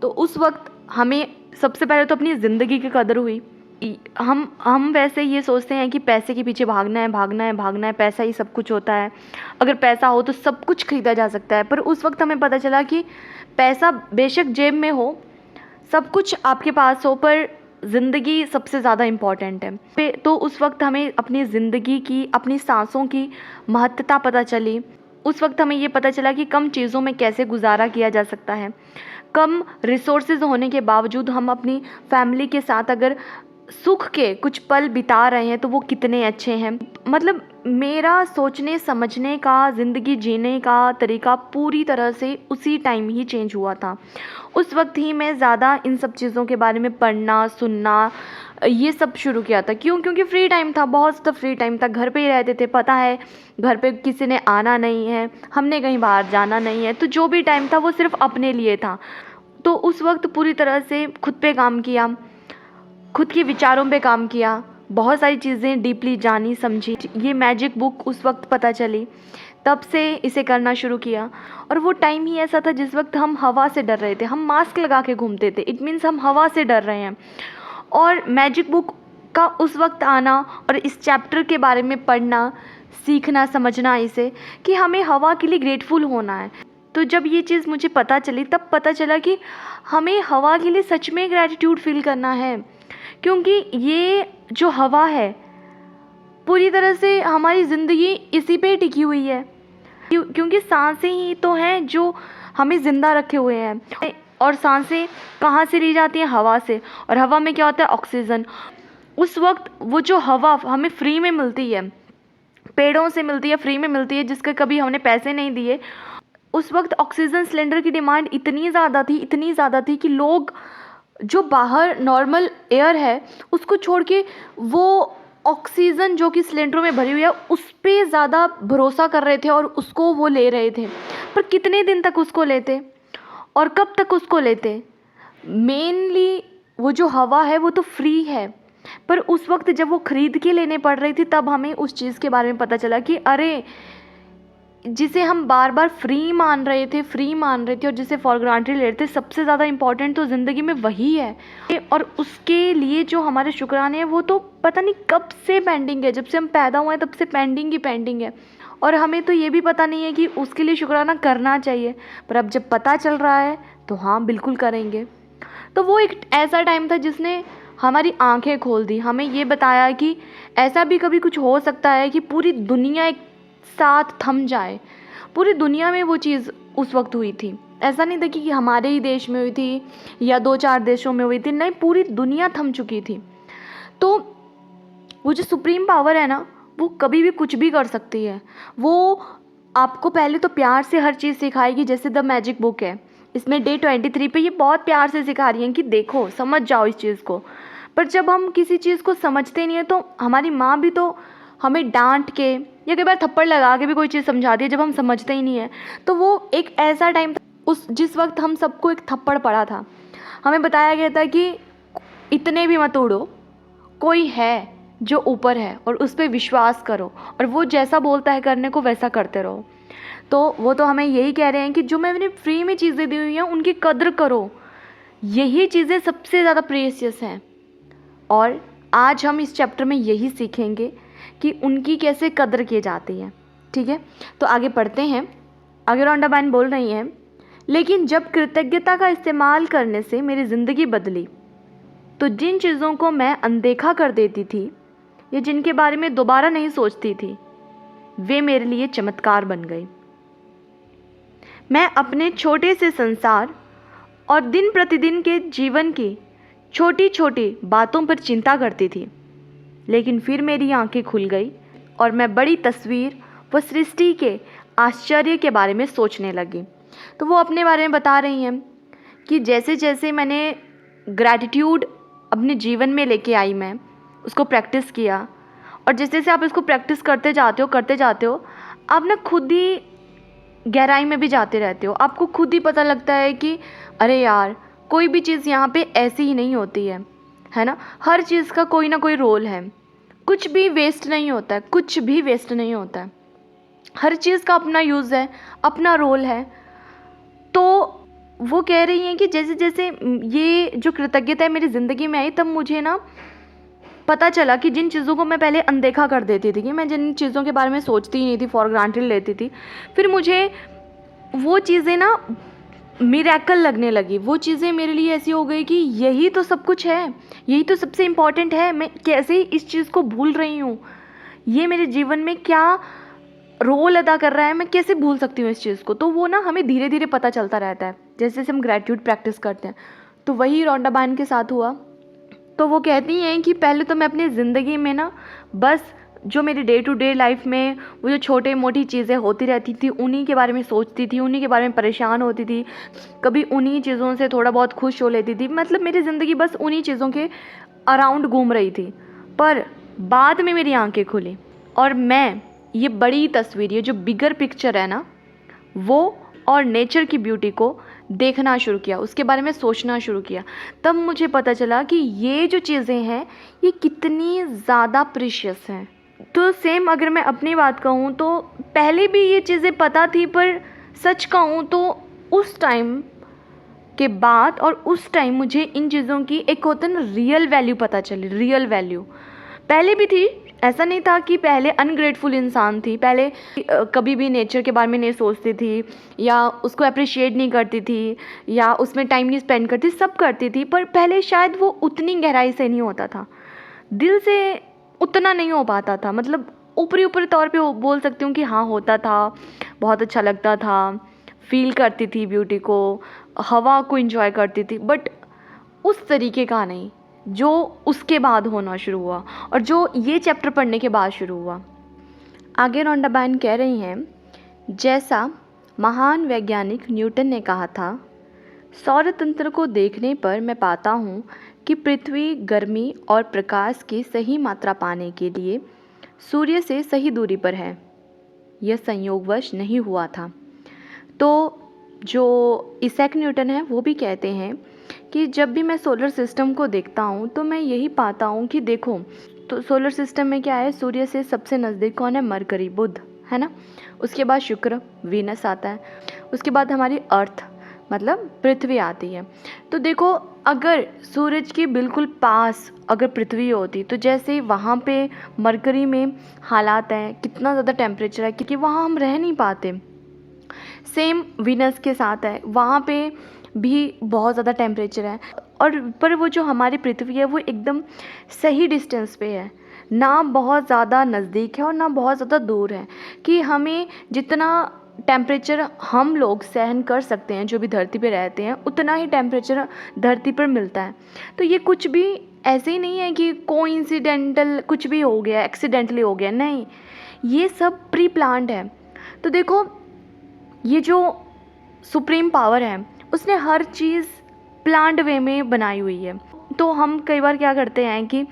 तो उस वक्त हमें सबसे पहले तो अपनी ज़िंदगी की कदर हुई। हम वैसे ये सोचते हैं कि पैसे के पीछे भागना है भागना है भागना है, पैसा ही सब कुछ होता है, अगर पैसा हो तो सब कुछ खरीदा जा सकता है। पर उस वक्त हमें पता चला कि पैसा बेशक जेब में हो, सब कुछ आपके पास हो, पर ज़िंदगी सबसे ज़्यादा इम्पॉर्टेंट है। तो उस वक्त हमें अपनी ज़िंदगी की, अपनी सांसों की महत्ता पता चली। उस वक्त हमें ये पता चला कि कम चीज़ों में कैसे गुजारा किया जा सकता है। कम रिसोर्सेज होने के बावजूद हम अपनी फैमिली के साथ अगर सुख के कुछ पल बिता रहे हैं तो वो कितने अच्छे हैं। मतलब मेरा सोचने समझने का, ज़िंदगी जीने का तरीका पूरी तरह से उसी टाइम ही चेंज हुआ था। उस वक्त ही मैं ज़्यादा इन सब चीज़ों के बारे में पढ़ना, सुनना, ये सब शुरू किया था। क्योंकि फ्री टाइम था, बहुत ज़्यादा फ्री टाइम था, घर पे ही रहते थे, पता है घर पे किसी ने आना नहीं है, हमने कहीं बाहर जाना नहीं है, तो जो भी टाइम था वो सिर्फ अपने लिए था। तो उस वक्त पूरी तरह से खुद पे काम किया, खुद के विचारों पे काम किया, बहुत सारी चीज़ें डीपली जानी समझी। ये मैजिक बुक उस वक्त पता चली, तब से इसे करना शुरू किया। और वो टाइम ही ऐसा था जिस वक्त हम हवा से डर रहे थे, हम मास्क लगा के घूमते थे, इट मीन्स हम हवा से डर रहे हैं। और मैजिक बुक का उस वक्त आना और इस चैप्टर के बारे में पढ़ना, सीखना, समझना इसे, कि हमें हवा के लिए ग्रेटफुल होना है। तो जब ये चीज़ मुझे पता चली तब पता चला कि हमें हवा के लिए सच में ग्रैटिट्यूड फील करना है, क्योंकि ये जो हवा है पूरी तरह से हमारी ज़िंदगी इसी पे टिकी हुई है। क्योंकि सांसें ही तो हैं जो हमें ज़िंदा रखे हुए हैं, और सांसें कहाँ से ली जाती हैं? हवा से। और हवा में क्या होता है? ऑक्सीजन। उस वक्त वो जो हवा हमें फ्री में मिलती है, पेड़ों से मिलती है, फ्री में मिलती है, जिसके कभी हमने पैसे नहीं दिए, उस वक्त ऑक्सीजन सिलेंडर की डिमांड इतनी ज़्यादा थी कि लोग जो बाहर नॉर्मल एयर है उसको छोड़ के वो ऑक्सीजन जो कि सिलेंडरों में भरी हुई है उस पे ज़्यादा भरोसा कर रहे थे और उसको वो ले रहे थे। पर कितने दिन तक उसको लेते और कब तक उसको लेते? मेनली वो जो हवा है वो तो फ्री है, पर उस वक्त जब वो ख़रीद के लेने पड़ रही थी तब हमें उस चीज़ के बारे में पता चला कि अरे, जिसे हम बार बार फ्री मान रहे थे और जिसे फॉर ग्रांटेड ले रहे थे, सबसे ज़्यादा इम्पॉर्टेंट तो ज़िंदगी में वही है। और उसके लिए जो हमारे शुक्राने हैं वो तो पता नहीं कब से पेंडिंग है, जब से हम पैदा हुए हैं तब से पेंडिंग ही पेंडिंग है। और हमें तो ये भी पता नहीं है कि उसके लिए शुक्राना करना चाहिए, पर अब जब पता चल रहा है तो हाँ, बिल्कुल करेंगे। तो वो एक ऐसा टाइम था जिसने हमारी आंखें खोल दी, हमें ये बताया कि ऐसा भी कभी कुछ हो सकता है कि पूरी दुनिया एक साथ थम जाए। पूरी दुनिया में वो चीज़ उस वक्त हुई थी। ऐसा नहीं था कि हमारे ही देश में हुई थी या 2-4 देशों में हुई थी, नहीं, पूरी दुनिया थम चुकी थी। तो वो जो सुप्रीम पावर है ना, वो कभी भी कुछ भी कर सकती है। वो आपको पहले तो प्यार से हर चीज़ सिखाएगी, जैसे द मैजिक बुक है, इसमें डे 23 पे ये बहुत प्यार से सिखा रही हैं कि देखो, समझ जाओ इस चीज़ को। पर जब हम किसी चीज़ को समझते नहीं है तो हमारी माँ भी तो हमें डांट के या कई बार थप्पड़ लगा के भी कोई चीज़ समझाती है जब हम समझते ही नहीं है। तो वो एक ऐसा टाइम था जिस वक्त हम सबको एक थप्पड़ पड़ा था। हमें बताया गया था कि इतने भी मत उड़ो, कोई है जो ऊपर है और उस पर विश्वास करो, और वो जैसा बोलता है करने को वैसा करते रहो। तो वो तो हमें यही कह रहे हैं कि जो मैंने फ्री में चीज़ें दी हुई हैं उनकी कद्र करो, यही चीज़ें सबसे ज़्यादा प्रेशियस हैं। और आज हम इस चैप्टर में यही सीखेंगे कि उनकी कैसे कद्र की जाती है। ठीक है, तो आगे पढ़ते हैं। आगे रौंडा बहन बोल रही हैं, लेकिन जब कृतज्ञता का इस्तेमाल करने से मेरी ज़िंदगी बदली, तो जिन चीज़ों को मैं अनदेखा कर देती थी या जिनके बारे में दोबारा नहीं सोचती थी, वे मेरे लिए चमत्कार बन गई। मैं अपने छोटे से संसार और दिन प्रतिदिन के जीवन की छोटी छोटी बातों पर चिंता करती थी, लेकिन फिर मेरी आंखें खुल गई और मैं बड़ी तस्वीर व सृष्टि के आश्चर्य के बारे में सोचने लगी। तो वो अपने बारे में बता रही हैं कि जैसे जैसे मैंने ग्रैटिट्यूड अपने जीवन में लेके आई, मैं उसको प्रैक्टिस किया, और जैसे जैसे आप इसको प्रैक्टिस करते जाते हो आप ना खुद ही गहराई में भी जाते रहते हो। आपको खुद ही पता लगता है कि अरे यार, कोई भी चीज़ यहाँ पे ऐसी ही नहीं होती है ना। हर चीज़ का कोई ना कोई रोल है, कुछ भी वेस्ट नहीं होता है, कुछ भी वेस्ट नहीं होता है। हर चीज़ का अपना यूज़ है, अपना रोल है। तो वो कह रही हैं कि जैसे जैसे ये जो कृतज्ञता है मेरी ज़िंदगी में आई, तब मुझे ना पता चला कि जिन चीज़ों को मैं पहले अनदेखा कर देती थी, कि मैं जिन चीज़ों के बारे में सोचती ही नहीं थी, फॉर ग्रांटेड लेती थी, फिर मुझे वो चीज़ें ना मिरेकल लगने लगी। वो चीज़ें मेरे लिए ऐसी हो गई कि यही तो सब कुछ है, यही तो सबसे इम्पॉर्टेंट है। मैं कैसे इस चीज़ को भूल रही हूँ, ये मेरे जीवन में क्या रोल अदा कर रहा है, मैं कैसे भूल सकती हूँ इस चीज़ को। तो वो ना हमें धीरे धीरे पता चलता रहता है जैसे जैसे हम ग्रैटिट्यूड प्रैक्टिस करते हैं। तो वही रोंडा बहन के साथ हुआ। तो वो कहती हैं कि पहले तो मैं अपनी ज़िंदगी में ना बस जो मेरी डे टू डे लाइफ में वो जो छोटे मोटी चीज़ें होती रहती थी, उन्हीं के बारे में सोचती थी, उन्हीं के बारे में परेशान होती थी, कभी उन्हीं चीज़ों से थोड़ा बहुत खुश हो लेती थी। मतलब मेरी ज़िंदगी बस उन्हीं चीज़ों के अराउंड घूम रही थी। पर बाद में मेरी आंखें खुली और मैं ये बड़ी तस्वीर, ये जो बिगर पिक्चर है ना, वो और नेचर की ब्यूटी को देखना शुरू किया, उसके बारे में सोचना शुरू किया। तब मुझे पता चला कि ये जो चीज़ें हैं ये कितनी ज़्यादा प्रीशियस हैं। तो सेम अगर मैं अपनी बात कहूँ तो पहले भी ये चीज़ें पता थी, पर सच कहूँ तो उस टाइम के बाद और उस टाइम मुझे इन चीज़ों की एक होता है ना रियल वैल्यू पता चली। रियल वैल्यू पहले भी थी, ऐसा नहीं था कि पहले अनग्रेटफुल इंसान थी, पहले कभी भी नेचर के बारे में नहीं सोचती थी या उसको अप्रिशिएट नहीं करती थी या उसमें टाइम नहीं स्पेंड करती, सब करती थी, पर पहले शायद वो उतनी गहराई से नहीं होता था, दिल से उतना नहीं हो पाता था। मतलब ऊपरी ऊपरी तौर पे बोल सकती हूँ कि हाँ होता था, बहुत अच्छा लगता था, फील करती थी ब्यूटी को, हवा को एंजॉय करती थी, बट उस तरीके का नहीं जो उसके बाद होना शुरू हुआ और जो ये चैप्टर पढ़ने के बाद शुरू हुआ। आगे रोंडा बहन कह रही हैं, जैसा महान वैज्ञानिक न्यूटन ने कहा था, सौर तंत्र को देखने पर मैं पाता हूँ कि पृथ्वी गर्मी और प्रकाश की सही मात्रा पाने के लिए सूर्य से सही दूरी पर है। यह संयोगवश नहीं हुआ था। तो जो इसैक न्यूटन है वो भी कहते हैं कि जब भी मैं सोलर सिस्टम को देखता हूँ तो मैं यही पाता हूँ कि देखो, तो सोलर सिस्टम में क्या है, सूर्य से सबसे नज़दीक कौन है, मरकरी, बुध, है ना। उसके बाद शुक्र, वीनस आता है, उसके बाद हमारी अर्थ मतलब पृथ्वी आती है। तो देखो, अगर सूरज के बिल्कुल पास अगर पृथ्वी होती तो जैसे वहाँ पे मरकरी में हालात हैं, कितना ज़्यादा टेम्परेचर है, क्योंकि वहाँ हम रह नहीं पाते। सेम वीनस के साथ है, वहाँ पे भी बहुत ज़्यादा टेम्परेचर है, और पर वो जो हमारी पृथ्वी है वो एकदम सही डिस्टेंस पे है, ना बहुत ज़्यादा नज़दीक है और ना बहुत ज़्यादा दूर है, कि हमें जितना टेम्परेचर हम लोग सहन कर सकते हैं जो भी धरती पे रहते हैं, उतना ही टेम्परेचर धरती पर मिलता है। तो ये कुछ भी ऐसे ही नहीं है कि कोइंसिडेंटल कुछ भी हो गया, एक्सीडेंटली हो गया, नहीं, ये सब प्री प्लान्ड है। तो देखो, ये जो सुप्रीम पावर है उसने हर चीज़ प्लान्ड वे में बनाई हुई है। तो हम कई बार क्या करते हैं कि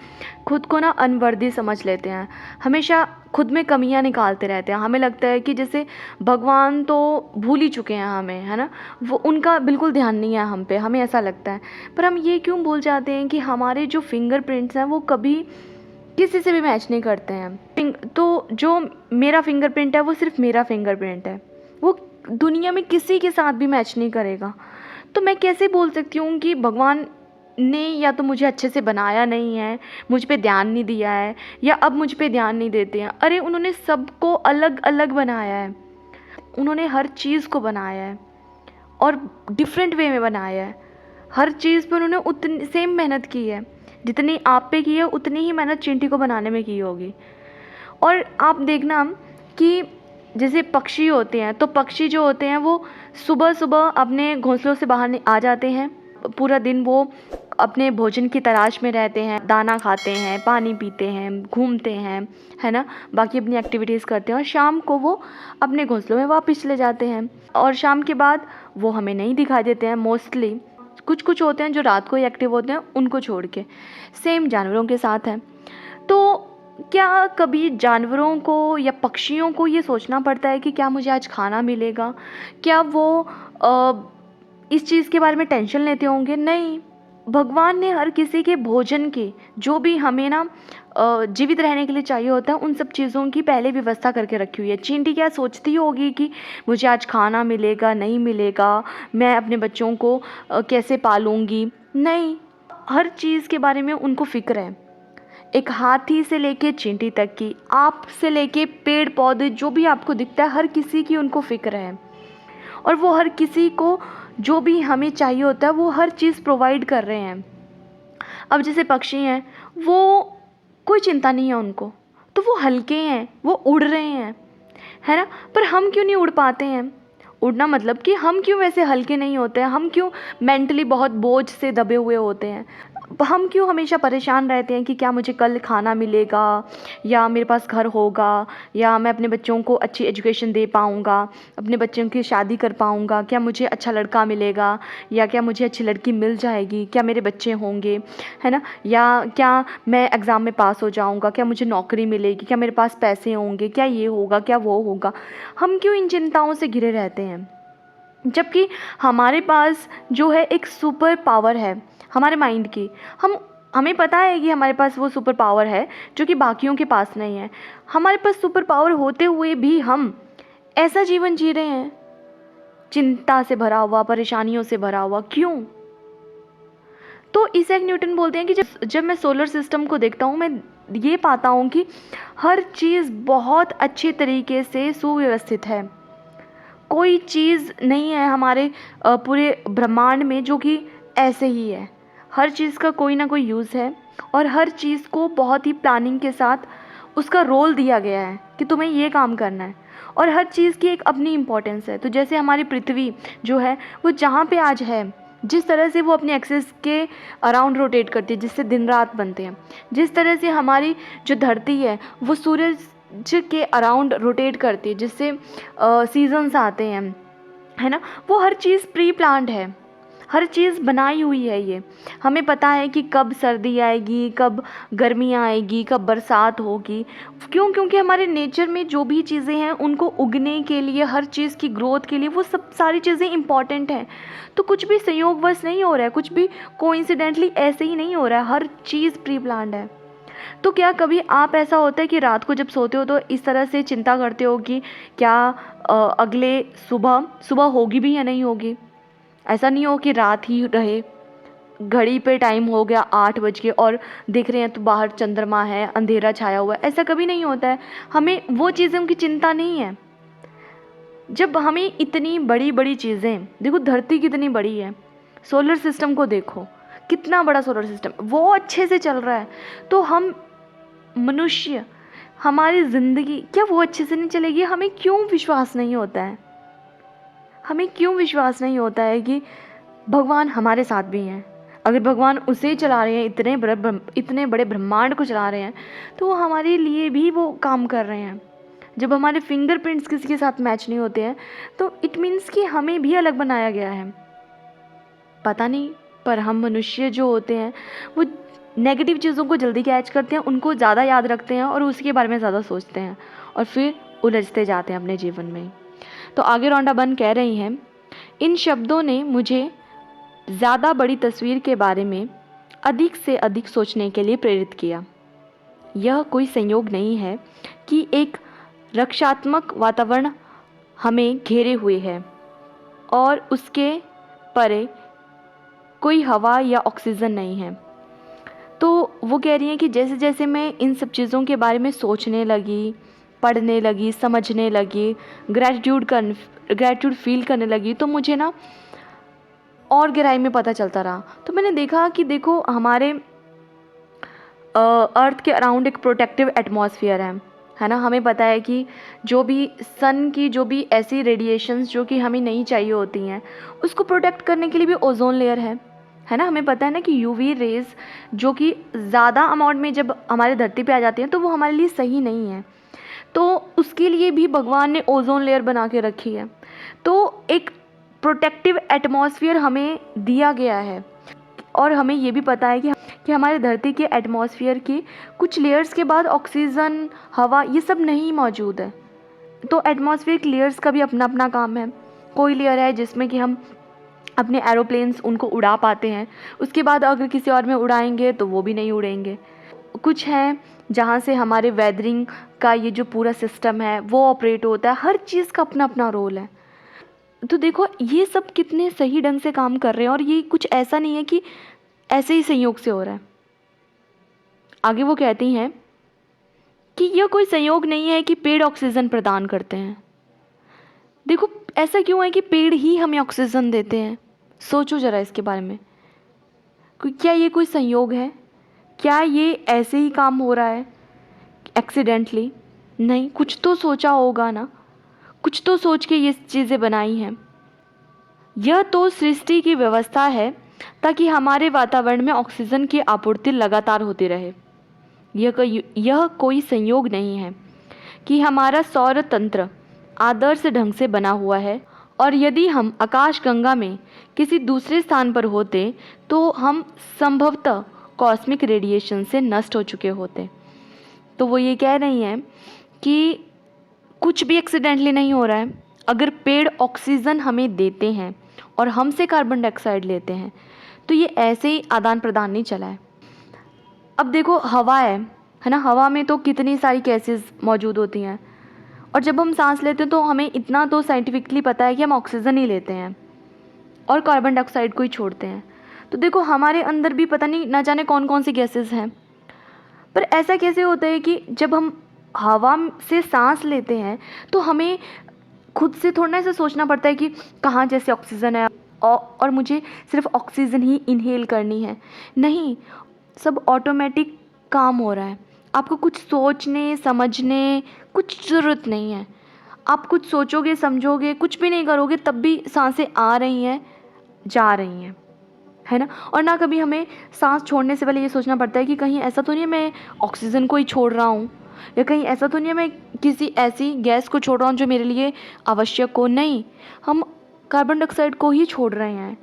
खुद को ना अनवर्दी समझ लेते हैं, हमेशा खुद में कमियां निकालते रहते हैं। हमें लगता है कि जैसे भगवान तो भूल ही चुके हैं हमें, है ना, वो उनका बिल्कुल ध्यान नहीं है हम पे, हमें ऐसा लगता है। पर हम ये क्यों भूल जाते हैं कि हमारे जो फिंगरप्रिंट्स हैं वो कभी किसी से भी मैच नहीं करते हैं। तो जो मेरा फिंगरप्रिंट है वो सिर्फ मेरा फिंगरप्रिंट है, वो दुनिया में किसी के साथ भी मैच नहीं करेगा। तो मैं कैसे बोल सकती हूँ कि भगवान ने या तो मुझे अच्छे से बनाया नहीं है, मुझ पे ध्यान नहीं दिया है, या अब मुझ पे ध्यान नहीं देते हैं। अरे उन्होंने सबको अलग अलग बनाया है, उन्होंने हर चीज़ को बनाया है और डिफरेंट वे में बनाया है। हर चीज़ पर उन्होंने उतनी सेम मेहनत की है, जितनी आप पे की है उतनी ही मेहनत चिंटी को बनाने में की होगी। और आप देखना कि जैसे पक्षी होते हैं, तो पक्षी जो होते हैं वो सुबह सुबह अपने घोंसलों से बाहर आ जाते हैं। पूरा दिन वो अपने भोजन की तलाश में रहते हैं, दाना खाते हैं, पानी पीते हैं, घूमते हैं, है ना, बाकी अपनी एक्टिविटीज़ करते हैं और शाम को वो अपने घोंसलों में वापस चले जाते हैं। और शाम के बाद वो हमें नहीं दिखाई देते हैं मोस्टली। कुछ कुछ होते हैं जो रात को ही एक्टिव होते हैं, उनको छोड़ के। सेम जानवरों के साथ है। तो क्या कभी जानवरों को या पक्षियों को ये सोचना पड़ता है कि क्या मुझे आज खाना मिलेगा? क्या वो इस चीज़ के बारे में टेंशन लेते होंगे? नहीं। भगवान ने हर किसी के भोजन की, जो भी हमें ना जीवित रहने के लिए चाहिए होता है, उन सब चीज़ों की पहले व्यवस्था करके रखी हुई है। चींटी क्या सोचती होगी कि मुझे आज खाना मिलेगा, नहीं मिलेगा, मैं अपने बच्चों को कैसे पालूंगी? नहीं, हर चीज़ के बारे में उनको फ़िक्र है। एक हाथी से लेके चींटी तक की, आप से लेके पेड़ पौधे, जो भी आपको दिखता है, हर किसी की उनको फ़िक्र है। और वो हर किसी को जो भी हमें चाहिए होता है वो हर चीज़ प्रोवाइड कर रहे हैं। अब जैसे पक्षी हैं, वो कोई चिंता नहीं है उनको, तो वो हल्के हैं, वो उड़ रहे हैं, है ना। पर हम क्यों नहीं उड़ पाते हैं? उड़ना मतलब कि हम क्यों वैसे हल्के नहीं होते हैं? हम क्यों मेंटली बहुत बोझ से दबे हुए होते हैं? हम क्यों हमेशा परेशान रहते हैं कि क्या मुझे कल खाना मिलेगा, या मेरे पास घर होगा, या मैं अपने बच्चों को अच्छी एजुकेशन दे पाऊँगा, अपने बच्चों की शादी कर पाऊँगा, क्या मुझे अच्छा लड़का मिलेगा, या क्या मुझे अच्छी लड़की मिल जाएगी, क्या मेरे बच्चे होंगे, है ना, या क्या मैं एग्ज़ाम में पास हो जाऊँगा, क्या मुझे नौकरी मिलेगी, क्या मेरे पास पैसे होंगे, क्या ये होगा, क्या वो होगा? हम क्यों इन चिंताओं से घिरे रहते हैं? जबकि हमारे पास जो है एक सुपर पावर है हमारे माइंड की। हमें पता है कि हमारे पास वो सुपर पावर है जो कि बाकियों के पास नहीं है। हमारे पास सुपर पावर होते हुए भी हम ऐसा जीवन जी रहे हैं, चिंता से भरा हुआ, परेशानियों से भरा हुआ। क्यों? तो इसेक न्यूटन बोलते हैं कि जब मैं सोलर सिस्टम को देखता हूँ, मैं ये पाता हूँ कि हर चीज़ बहुत अच्छे तरीके से सुव्यवस्थित है। कोई चीज़ नहीं है हमारे पूरे ब्रह्मांड में जो कि ऐसे ही है। हर चीज़ का कोई ना कोई यूज़ है, और हर चीज़ को बहुत ही प्लानिंग के साथ उसका रोल दिया गया है कि तुम्हें ये काम करना है, और हर चीज़ की एक अपनी इम्पोर्टेंस है। तो जैसे हमारी पृथ्वी जो है वो जहाँ पे आज है, जिस तरह से वो अपने एक्सिस के अराउंड रोटेट करती है, जिससे दिन रात बनते हैं, जिस तरह से हमारी जो धरती है वो सूरज के अराउंड रोटेट करती है, जिससे सीजन्स आते हैं, है ना, वो हर चीज़ प्री प्लान्ड है, हर चीज़ बनाई हुई है। ये हमें पता है कि कब सर्दी आएगी, कब गर्मी आएगी, कब बरसात होगी। क्यों? क्योंकि हमारे नेचर में जो भी चीज़ें हैं उनको उगने के लिए, हर चीज़ की ग्रोथ के लिए, वो सब सारी चीज़ें इम्पॉर्टेंट हैं। तो कुछ भी संयोगवश नहीं हो रहा है, कुछ भी कोइंसिडेंटली ऐसे ही नहीं हो रहा है, हर चीज़ प्री प्लान्ड है। तो क्या कभी आप ऐसा होता है कि रात को जब सोते हो तो इस तरह से चिंता करते हो कि क्या अगले सुबह होगी भी या नहीं होगी? ऐसा नहीं हो कि रात ही रहे, घड़ी पे टाइम हो गया 8 बज के और देख रहे हैं तो बाहर चंद्रमा है, अंधेरा छाया हुआ है। ऐसा कभी नहीं होता है। हमें वो चीज़ों की चिंता नहीं है। जब हमें इतनी बड़ी बड़ी चीज़ें, देखो धरती कितनी बड़ी है, सोलर सिस्टम को देखो कितना बड़ा सोलर सिस्टम, वो अच्छे से चल रहा है, तो हम मनुष्य, हमारी ज़िंदगी क्या वो अच्छे से नहीं चलेगी? हमें क्यों विश्वास नहीं होता है? हमें क्यों विश्वास नहीं होता है कि भगवान हमारे साथ भी हैं? अगर भगवान उसे चला रहे हैं, इतने बड़े ब्रह्मांड को चला रहे हैं, तो वो हमारे लिए भी वो काम कर रहे हैं। जब हमारे फिंगरप्रिंट्स किसी के साथ मैच नहीं होते हैं, तो इट मीन्स कि हमें भी अलग बनाया गया है। पता नहीं, पर हम मनुष्य जो होते हैं वो नेगेटिव चीज़ों को जल्दी कैच करते हैं, उनको ज़्यादा याद रखते हैं और उसके बारे में ज़्यादा सोचते हैं, और फिर उलझते जाते हैं अपने जीवन में। तो आगे रोंडा बन कह रही हैं, इन शब्दों ने मुझे ज़्यादा बड़ी तस्वीर के बारे में अधिक से अधिक सोचने के लिए प्रेरित किया। यह कोई संयोग नहीं है कि एक रक्षात्मक वातावरण हमें घेरे हुए है और उसके परे कोई हवा या ऑक्सीजन नहीं है। तो वो कह रही हैं कि जैसे जैसे मैं इन सब चीज़ों के बारे में सोचने लगी, पढ़ने लगी, समझने लगी, ग्रैटिट्यूड फील करने लगी, तो मुझे ना और गहराई में पता चलता रहा। तो मैंने देखा कि देखो हमारे अर्थ के अराउंड एक प्रोटेक्टिव एटमॉस्फेयर है ना। हमें पता है कि जो भी सन की जो भी ऐसी रेडिएशंस जो कि हमें नहीं चाहिए होती हैं, उसको प्रोटेक्ट करने के लिए भी ओजोन लेयर है ना। हमें पता है ना कि यूवी रेज़ जो कि ज़्यादा अमाउंट में जब हमारे धरती पे आ जाती हैं तो वो हमारे लिए सही नहीं है, तो उसके लिए भी भगवान ने ओजोन लेयर बना के रखी है। तो एक प्रोटेक्टिव एटमॉस्फेयर हमें दिया गया है, और हमें ये भी पता है कि हमारे धरती के एटमॉस्फेयर की कुछ लेयर्स के बाद ऑक्सीजन, हवा, ये सब नहीं मौजूद है। तो एटमॉस्फेरिक लेयर्स का भी अपना अपना काम है। कोई लेयर है जिसमें कि हम अपने एरोप्लेन्स उनको उड़ा पाते हैं, उसके बाद अगर किसी और में उड़ाएंगे तो वो भी नहीं उड़ेंगे। कुछ हैं जहाँ से हमारे वेदरिंग का ये जो पूरा सिस्टम है वो ऑपरेट होता है। हर चीज़ का अपना अपना रोल है। तो देखो ये सब कितने सही ढंग से काम कर रहे हैं, और ये कुछ ऐसा नहीं है कि ऐसे ही संयोग से हो रहा है। आगे वो कहती हैं कि यह कोई संयोग नहीं है कि पेड़ ऑक्सीजन प्रदान करते हैं। देखो ऐसा क्यों है कि पेड़ ही हमें ऑक्सीजन देते हैं? सोचो ज़रा इसके बारे में। क्या ये कोई संयोग है? क्या ये ऐसे ही काम हो रहा है एक्सीडेंटली? नहीं, कुछ तो सोचा होगा ना, कुछ तो सोच के ये चीज़ें बनाई हैं। यह तो सृष्टि की व्यवस्था है ताकि हमारे वातावरण में ऑक्सीजन की आपूर्ति लगातार होती रहे। यह कोई संयोग नहीं है कि हमारा सौर तंत्र आदर्श ढंग से बना हुआ है, और यदि हम आकाशगंगा में किसी दूसरे स्थान पर होते तो हम संभवतः कॉस्मिक रेडिएशन से नष्ट हो चुके होते। तो वो ये कह रही हैं कि कुछ भी एक्सीडेंटली नहीं हो रहा है। अगर पेड़ ऑक्सीजन हमें देते हैं और हमसे कार्बन डाइऑक्साइड लेते हैं तो ये ऐसे ही आदान प्रदान नहीं चला है। अब देखो हवा है ना, हवा में तो कितनी सारी गैसेस मौजूद होती हैं, और जब हम सांस लेते हैं तो हमें इतना तो साइंटिफिकली पता है कि हम ऑक्सीजन ही लेते हैं और कार्बन डाइऑक्साइड को ही छोड़ते हैं। तो देखो हमारे अंदर भी पता नहीं ना जाने कौन कौन सी गैसेस हैं। पर ऐसा कैसे होता है कि जब हम हवा से सांस लेते हैं तो हमें खुद से थोड़ा ऐसा सोचना पड़ता है कि कहाँ जैसे ऑक्सीजन है और मुझे सिर्फ ऑक्सीजन ही इनहेल करनी है? नहीं, सब ऑटोमेटिक काम हो रहा है। आपको कुछ सोचने समझने कुछ ज़रूरत नहीं है। आप कुछ सोचोगे समझोगे कुछ भी नहीं करोगे तब भी सांसें आ रही हैं जा रही हैं, है ना। और ना कभी हमें सांस छोड़ने से पहले ये सोचना पड़ता है कि कहीं ऐसा तो नहीं है मैं ऑक्सीजन को ही छोड़ रहा हूँ, या कहीं ऐसा तो नहीं है मैं किसी ऐसी गैस को छोड़ रहा हूँ जो मेरे लिए आवश्यक हो। नहीं, हम कार्बन डाइऑक्साइड को ही छोड़ रहे हैं।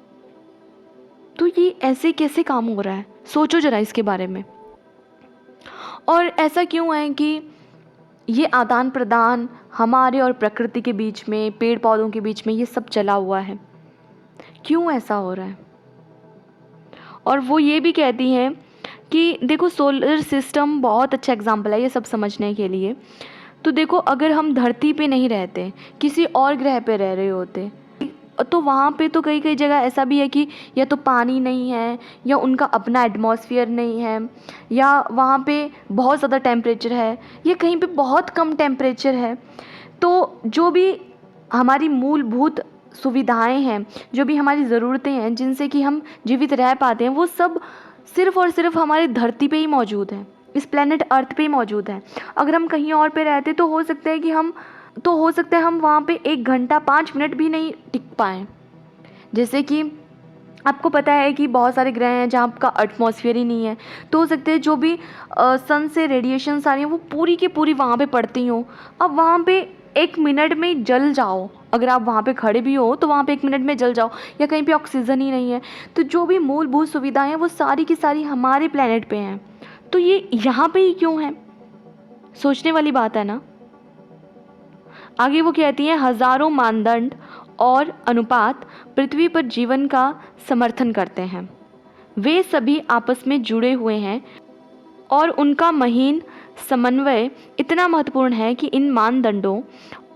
तो ये ऐसे कैसे काम हो रहा है? सोचो ज़रा इसके बारे में। और ऐसा क्यों है कि ये आदान प्रदान हमारे और प्रकृति के बीच में, पेड़ पौधों के बीच में ये सब चला हुआ है? क्यों ऐसा हो रहा है? और वो ये भी कहती हैं कि देखो सोलर सिस्टम बहुत अच्छा एग्जाम्पल है ये सब समझने के लिए। तो देखो अगर हम धरती पे नहीं रहते, किसी और ग्रह पे रह रहे होते, तो वहाँ पे तो कई कई जगह ऐसा भी है कि या तो पानी नहीं है, या उनका अपना एटमॉस्फेयर नहीं है, या वहाँ पे बहुत ज़्यादा टेम्परेचर है, या कहीं पे बहुत कम टेम्परेचर है। तो जो भी हमारी मूलभूत सुविधाएं हैं, जो भी हमारी ज़रूरतें हैं जिनसे कि हम जीवित रह पाते हैं, वो सब सिर्फ़ और सिर्फ हमारी धरती पे ही मौजूद है, इस प्लेनेट अर्थ पे ही मौजूद है। अगर हम कहीं और पे रहते तो हो सकता है हम वहाँ पे 1 घंटा 5 मिनट भी नहीं टिक पाएँ। जैसे कि आपको पता है कि बहुत सारे ग्रह हैं जहाँ का एटमॉस्फेयर ही नहीं है, तो हो सकते हैं जो भी सन से रेडिएशंस आ रही हैं वो पूरी की पूरी वहाँ पे पड़ती हों। अब वहाँ पे 1 मिनट में जल जाओ, अगर आप वहाँ पे खड़े भी हो तो वहाँ पे 1 मिनट में जल जाओ, या कहीं पे ऑक्सीजन ही नहीं है। तो जो भी मूलभूत सुविधाएं हैं वो सारी की सारी हमारे प्लेनेट पे हैं, तो ये यहाँ पे ही क्यों है? सोचने वाली बात है ना। आगे वो कहती हैं हजारों मानदंड और अनुपात पृथ्वी पर जीवन का समर्थन करते हैं। वे सभी आपस में जुड़े हुए हैं और उनका महीन समन्वय इतना महत्वपूर्ण है कि इन मानदंडों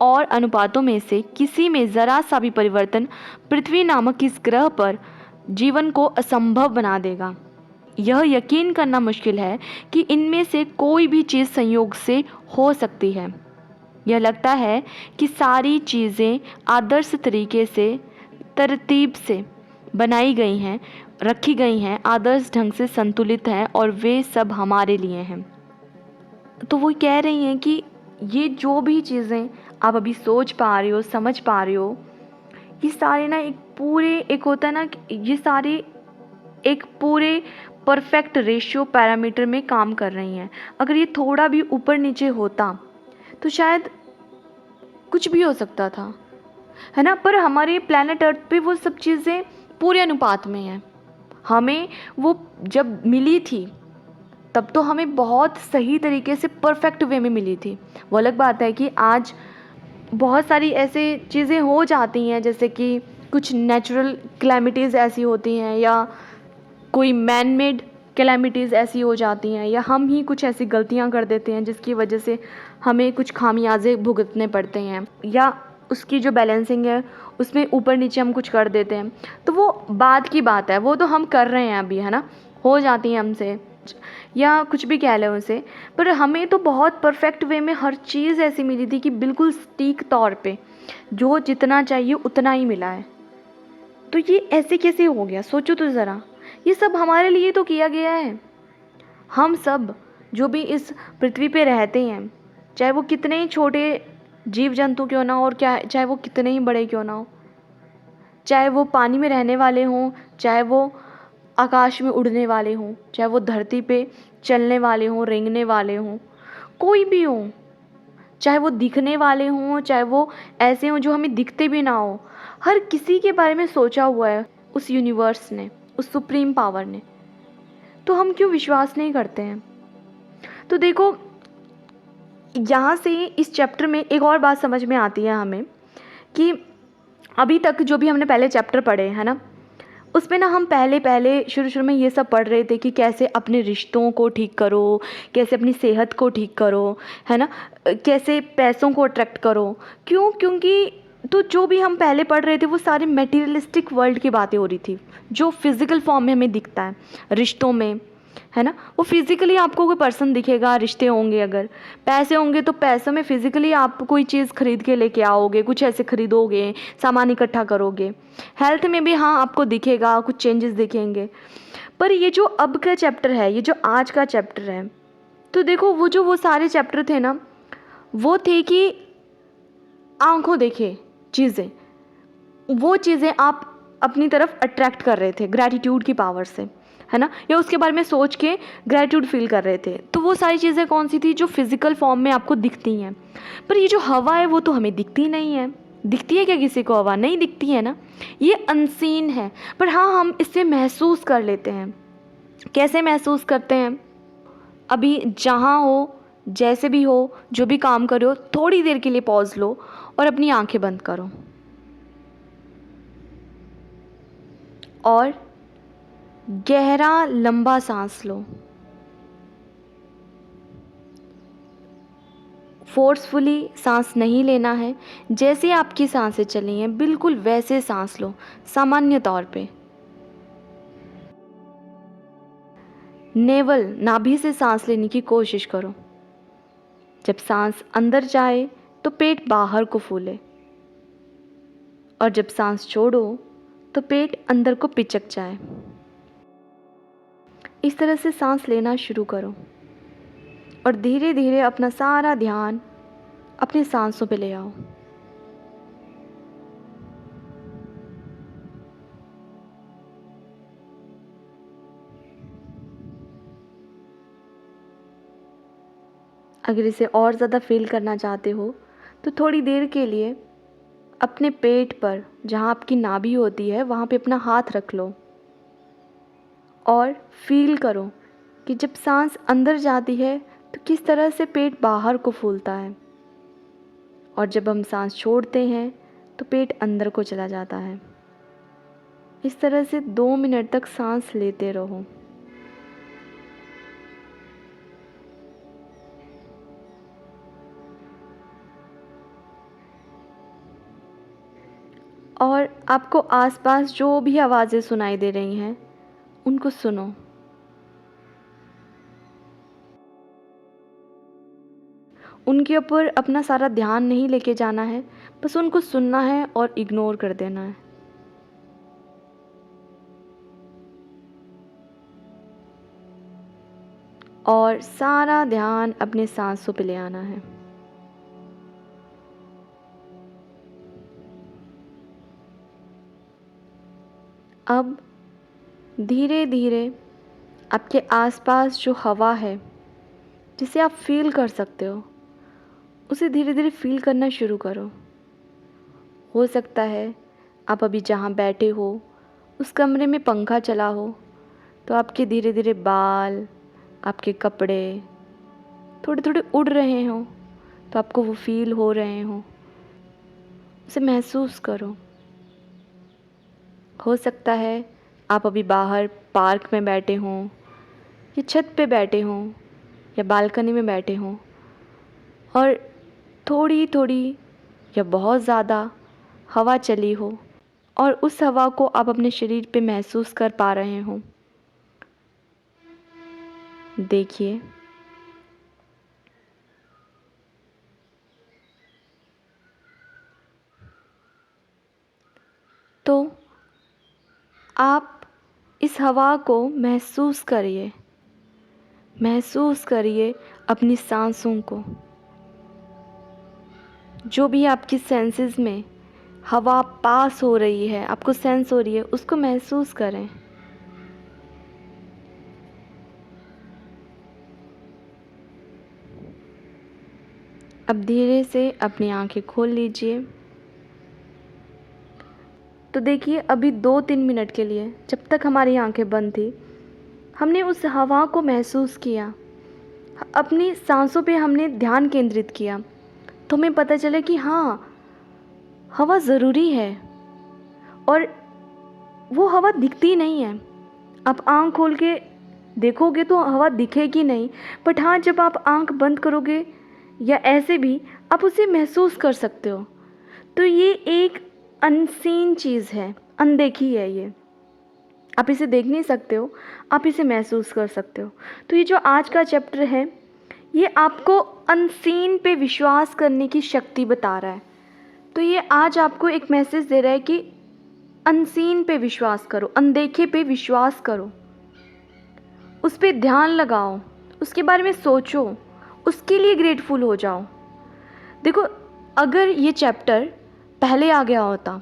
और अनुपातों में से किसी में ज़रा सा भी परिवर्तन पृथ्वी नामक इस ग्रह पर जीवन को असंभव बना देगा। यह यकीन करना मुश्किल है कि इनमें से कोई भी चीज़ संयोग से हो सकती है। यह लगता है कि सारी चीज़ें आदर्श तरीके से तरतीब से बनाई गई हैं, रखी गई हैं, आदर्श ढंग से संतुलित हैं और वे सब हमारे लिए हैं। तो वो कह रही हैं कि ये जो भी चीज़ें आप अभी सोच पा रहे हो, समझ पा रहे हो, ये सारे ना एक होता है ना कि ये सारे एक पूरे परफेक्ट रेशियो पैरामीटर में काम कर रही हैं। अगर ये थोड़ा भी ऊपर नीचे होता तो शायद कुछ भी हो सकता था, है ना? पर हमारे प्लैनेट अर्थ पे वो सब चीज़ें पूरे अनुपात में हैं। हमें वो जब मिली थी तब तो हमें बहुत सही तरीके से परफेक्ट वे में मिली थी। वो अलग बात है कि आज बहुत सारी ऐसे चीज़ें हो जाती हैं, जैसे कि कुछ नेचुरल कैलेमिटीज़ ऐसी होती हैं, या कोई मैन मेड कैलेमिटीज़ ऐसी हो जाती हैं, या हम ही कुछ ऐसी गलतियां कर देते हैं जिसकी वजह से हमें कुछ खामियाजे भुगतने पड़ते हैं, या उसकी जो बैलेंसिंग है उसमें ऊपर नीचे हम कुछ कर देते हैं। तो वो बाद की बात है, वो तो हम कर रहे हैं अभी, है ना? हो जाती हैं हमसे, या कुछ भी कह लें उसे। पर हमें तो बहुत परफेक्ट वे में हर चीज़ ऐसी मिली थी कि बिल्कुल सटीक तौर पे जो जितना चाहिए उतना ही मिला है। तो ये ऐसे कैसे हो गया? सोचो तो ज़रा। ये सब हमारे लिए तो किया गया है। हम सब जो भी इस पृथ्वी पे रहते हैं, चाहे वो कितने ही छोटे जीव जंतु क्यों ना हो, और क्या चाहे वो कितने ही बड़े क्यों ना हो, चाहे वो पानी में रहने वाले हों, चाहे वो आकाश में उड़ने वाले हों, चाहे वो धरती पे चलने वाले हों, रेंगने वाले हों, कोई भी हो, चाहे वो दिखने वाले हों, चाहे वो ऐसे हों जो हमें दिखते भी ना हो, हर किसी के बारे में सोचा हुआ है उस यूनिवर्स ने, उस सुप्रीम पावर ने। तो हम क्यों विश्वास नहीं करते हैं? तो देखो, यहाँ से इस चैप्टर में एक और बात समझ में आती है हमें कि अभी तक जो भी हमने पहले चैप्टर पढ़े है ना, उसमें ना हम पहले पहले शुरू शुरू में ये सब पढ़ रहे थे कि कैसे अपने रिश्तों को ठीक करो, कैसे अपनी सेहत को ठीक करो, है ना? कैसे पैसों को अट्रैक्ट करो। क्यों? क्योंकि तो जो भी हम पहले पढ़ रहे थे वो सारे मटेरियलिस्टिक वर्ल्ड की बातें हो रही थी, जो फिज़िकल फॉर्म में हमें दिखता है रिश्तों में, है ना? वो फिज़िकली आपको कोई पर्सन दिखेगा, रिश्ते होंगे, अगर पैसे होंगे तो पैसों में फिज़िकली आप कोई चीज़ खरीद के लेके आओगे, कुछ ऐसे खरीदोगे, सामान इकट्ठा करोगे। हेल्थ में भी हाँ आपको दिखेगा, कुछ चेंजेस दिखेंगे। पर ये जो अब का चैप्टर है, ये जो आज का चैप्टर है, तो देखो वो सारे चैप्टर थे ना, वो थे कि आंखों देखे चीज़ें, वो चीज़ें आप अपनी तरफ अट्रैक्ट कर रहे थे ग्रैटिट्यूड की पावर से, है ना? या उसके बारे में सोच के ग्रैटिट्यूड फील कर रहे थे। तो वो सारी चीज़ें कौन सी थी जो फिज़िकल फॉर्म में आपको दिखती हैं। पर ये जो हवा है वो तो हमें दिखती नहीं है। दिखती है क्या किसी को हवा? नहीं दिखती है ना। ये अनसीन है, पर हाँ हम इससे महसूस कर लेते हैं। कैसे महसूस करते हैं? अभी जहाँ हो, जैसे भी हो, जो भी काम कर रहे हो, थोड़ी देर के लिए पॉज लो और अपनी आंखें बंद करो और गहरा लंबा सांस लो। फोर्सफुली सांस नहीं लेना है, जैसे आपकी सांसें चली हैं बिल्कुल वैसे सांस लो, सामान्य तौर पे। नेवल नाभि से सांस लेने की कोशिश करो। जब सांस अंदर जाए तो पेट बाहर को फूले, और जब सांस छोड़ो तो पेट अंदर को पिचक जाए। इस तरह से सांस लेना शुरू करो और धीरे धीरे अपना सारा ध्यान अपनी सांसों पे ले आओ। अगर इसे और ज़्यादा फील करना चाहते हो तो थोड़ी देर के लिए अपने पेट पर, जहाँ आपकी नाभि होती है, वहाँ पे अपना हाथ रख लो और फील करो कि जब सांस अंदर जाती है तो किस तरह से पेट बाहर को फूलता है, और जब हम सांस छोड़ते हैं तो पेट अंदर को चला जाता है। इस तरह से 2 मिनट तक सांस लेते रहो। और आपको आसपास जो भी आवाज़ें सुनाई दे रही हैं उनको सुनो। उनके ऊपर अपना सारा ध्यान नहीं लेके जाना है, बस उनको सुनना है और इग्नोर कर देना है। और सारा ध्यान अपने सांसों पे ले आना है। अब धीरे धीरे आपके आसपास जो हवा है जिसे आप फील कर सकते हो, उसे धीरे धीरे फील करना शुरू करो। हो सकता है आप अभी जहाँ बैठे हो उस कमरे में पंखा चला हो, तो आपके धीरे धीरे बाल, आपके कपड़े थोड़े थोड़े उड़ रहे हों, तो आपको वो फील हो रहे हों, उसे महसूस करो। हो सकता है आप अभी बाहर पार्क में बैठे हों, या छत पे बैठे हों, या बालकनी में बैठे हों, और थोड़ी थोड़ी या बहुत ज़्यादा हवा चली हो और उस हवा को आप अपने शरीर पे महसूस कर पा रहे हों। देखिए, तो आप इस हवा को महसूस करिए अपनी सांसों को। जो भी आपकी सेंसेस में हवा पास हो रही है, आपको सेंस हो रही है, उसको महसूस करें। अब धीरे से अपनी आंखें खोल लीजिए। तो देखिए, अभी 2-3 मिनट के लिए जब तक हमारी आंखें बंद थी, हमने उस हवा को महसूस किया, अपनी सांसों पे हमने ध्यान केंद्रित किया, तो हमें पता चला कि हाँ, हवा ज़रूरी है। और वो हवा दिखती नहीं है, आप आँख खोल के देखोगे तो हवा दिखेगी नहीं, बट हाँ, जब आप आँख बंद करोगे या ऐसे भी आप उसे महसूस कर सकते हो। तो ये एक अनसीन चीज़ है, अनदेखी है ये। आप इसे देख नहीं सकते हो, आप इसे महसूस कर सकते हो। तो ये जो आज का चैप्टर है, ये आपको अनसीन पे विश्वास करने की शक्ति बता रहा है। तो ये आज आपको एक मैसेज दे रहा है कि अनसीन पे विश्वास करो, अनदेखे पे विश्वास करो, उस पे ध्यान लगाओ, उसके बारे में सोचो, उसके लिए ग्रेटफुल हो जाओ। देखो, अगर ये चैप्टर पहले आ गया होता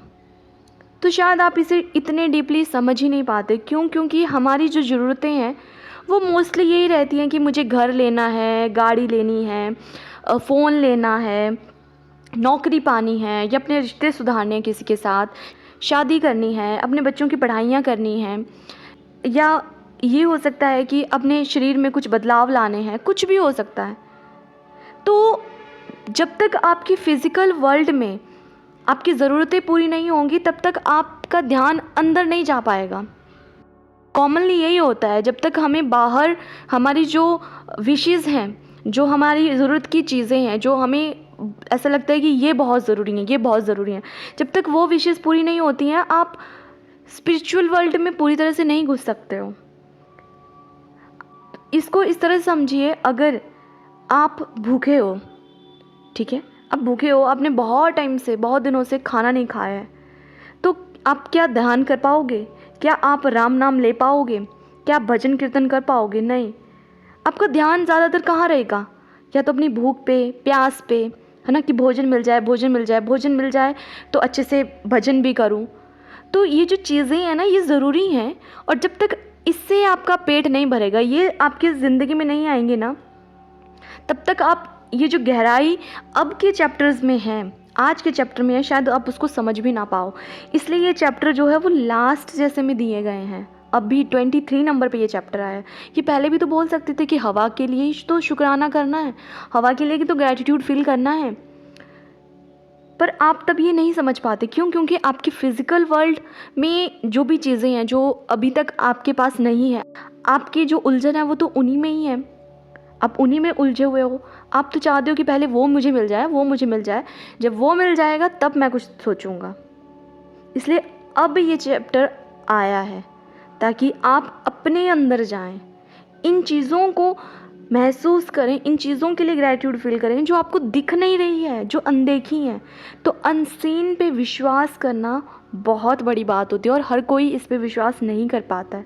तो शायद आप इसे इतने डीपली समझ ही नहीं पाते। क्यों? क्योंकि हमारी जो ज़रूरतें हैं वो मोस्टली यही रहती हैं कि मुझे घर लेना है, गाड़ी लेनी है, फ़ोन लेना है, नौकरी पानी है, या अपने रिश्ते सुधारने हैं किसी के साथ, शादी करनी है, अपने बच्चों की पढ़ाइयाँ करनी हैं, या ये हो सकता है कि अपने शरीर में कुछ बदलाव लाने हैं, कुछ भी हो सकता है। तो जब तक आपकी फ़िज़िकल वर्ल्ड में आपकी ज़रूरतें पूरी नहीं होंगी, तब तक आपका ध्यान अंदर नहीं जा पाएगा। कॉमनली यही होता है, जब तक हमें बाहर हमारी जो विशेज़ हैं, जो हमारी ज़रूरत की चीज़ें हैं, जो हमें ऐसा लगता है कि ये बहुत ज़रूरी हैं, ये बहुत ज़रूरी हैं, जब तक वो विशेज़ पूरी नहीं होती हैं, आप स्पिरिचुअल वर्ल्ड में पूरी तरह से नहीं घुस सकते हो। इसको इस तरह समझिए, अगर आप भूखे हो, ठीक है, अब भूखे हो, आपने बहुत टाइम से, बहुत दिनों से खाना नहीं खाया है, तो आप क्या ध्यान कर पाओगे? क्या आप राम नाम ले पाओगे? क्या आप भजन कीर्तन कर पाओगे? नहीं। आपका ध्यान ज़्यादातर कहाँ रहेगा? या तो अपनी भूख पे, प्यास पे, है ना, कि भोजन मिल जाए, भोजन मिल जाए, भोजन मिल जाए तो अच्छे से भजन भी करूँ। तो ये जो चीज़ें हैं ना, ये ज़रूरी हैं, और जब तक इससे आपका पेट नहीं भरेगा, ये आपकी ज़िंदगी में नहीं आएंगे ना, तब तक आप ये जो गहराई अब के चैप्टर्स में है, आज के चैप्टर में है, शायद आप उसको समझ भी ना पाओ। इसलिए ये चैप्टर जो है वो लास्ट जैसे में दिए गए हैं। अभी 23 नंबर पे ये चैप्टर आया है। ये पहले भी तो बोल सकते थे कि हवा के लिए ही तो शुक्राना करना है, हवा के लिए ही तो ग्रैटिट्यूड फील करना है, पर आप तब ये नहीं समझ पाते। क्यों? क्योंकि आपकी फ़िज़िकल वर्ल्ड में जो भी चीज़ें हैं जो अभी तक आपके पास नहीं है, आपकी जो उलझन है वो तो उन्हीं में ही है, आप उन्हीं में उलझे हुए हो। आप तो चाहते हो कि पहले वो मुझे मिल जाए, वो मुझे मिल जाए, जब वो मिल जाएगा तब मैं कुछ सोचूंगा। इसलिए अब ये चैप्टर आया है ताकि आप अपने अंदर जाएं, इन चीज़ों को महसूस करें, इन चीज़ों के लिए ग्रैटिट्यूड फील करें जो आपको दिख नहीं रही है, जो अनदेखी हैं। तो अनसीन पे विश्वास करना बहुत बड़ी बात होती है, और हर कोई इस पे विश्वास नहीं कर पाता है,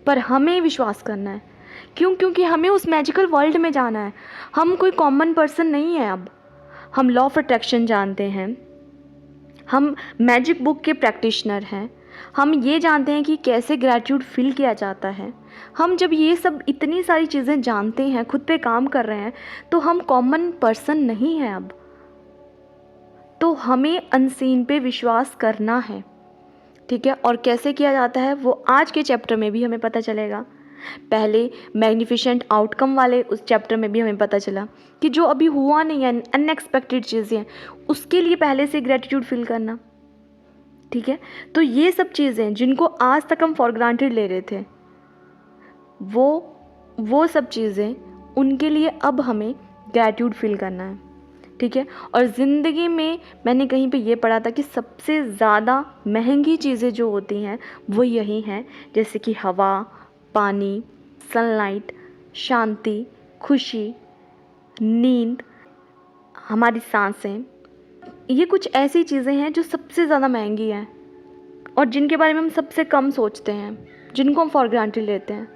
पर हमें विश्वास करना है। क्यों? क्योंकि हमें उस मैजिकल वर्ल्ड में जाना है। हम कोई कॉमन पर्सन नहीं है। अब हम लॉ ऑफ अट्रैक्शन जानते हैं, हम मैजिक बुक के प्रैक्टिशनर हैं, हम ये जानते हैं कि कैसे ग्रैटिट्यूड फील किया जाता है। हम जब ये सब इतनी सारी चीज़ें जानते हैं, खुद पे काम कर रहे हैं, तो हम कॉमन पर्सन नहीं हैं अब। तो हमें अनसीन पे विश्वास करना है, ठीक है। और कैसे किया जाता है वो आज के चैप्टर में भी हमें पता चलेगा। पहले मैग्निफिसेंट आउटकम वाले उस चैप्टर में भी हमें पता चला कि जो अभी हुआ नहीं है, अनएक्सपेक्टेड चीज़ें हैं, उसके लिए पहले से ग्रैटिट्यूड फील करना, ठीक है। तो ये सब चीज़ें जिनको आज तक हम फॉर ग्रांटेड ले रहे थे, वो सब चीज़ें, उनके लिए अब हमें ग्रैटिट्यूड फील करना है, ठीक है। और ज़िंदगी में मैंने कहीं पे ये पढ़ा था कि सबसे ज़्यादा महंगी चीज़ें जो होती हैं वो यही हैं, जैसे कि हवा, पानी, सनलाइट, शांति, खुशी, नींद, हमारी सांसें। ये कुछ ऐसी चीज़ें हैं जो सबसे ज़्यादा महंगी हैं और जिनके बारे में हम सबसे कम सोचते हैं, जिनको हम फॉर ग्रांटेड लेते हैं।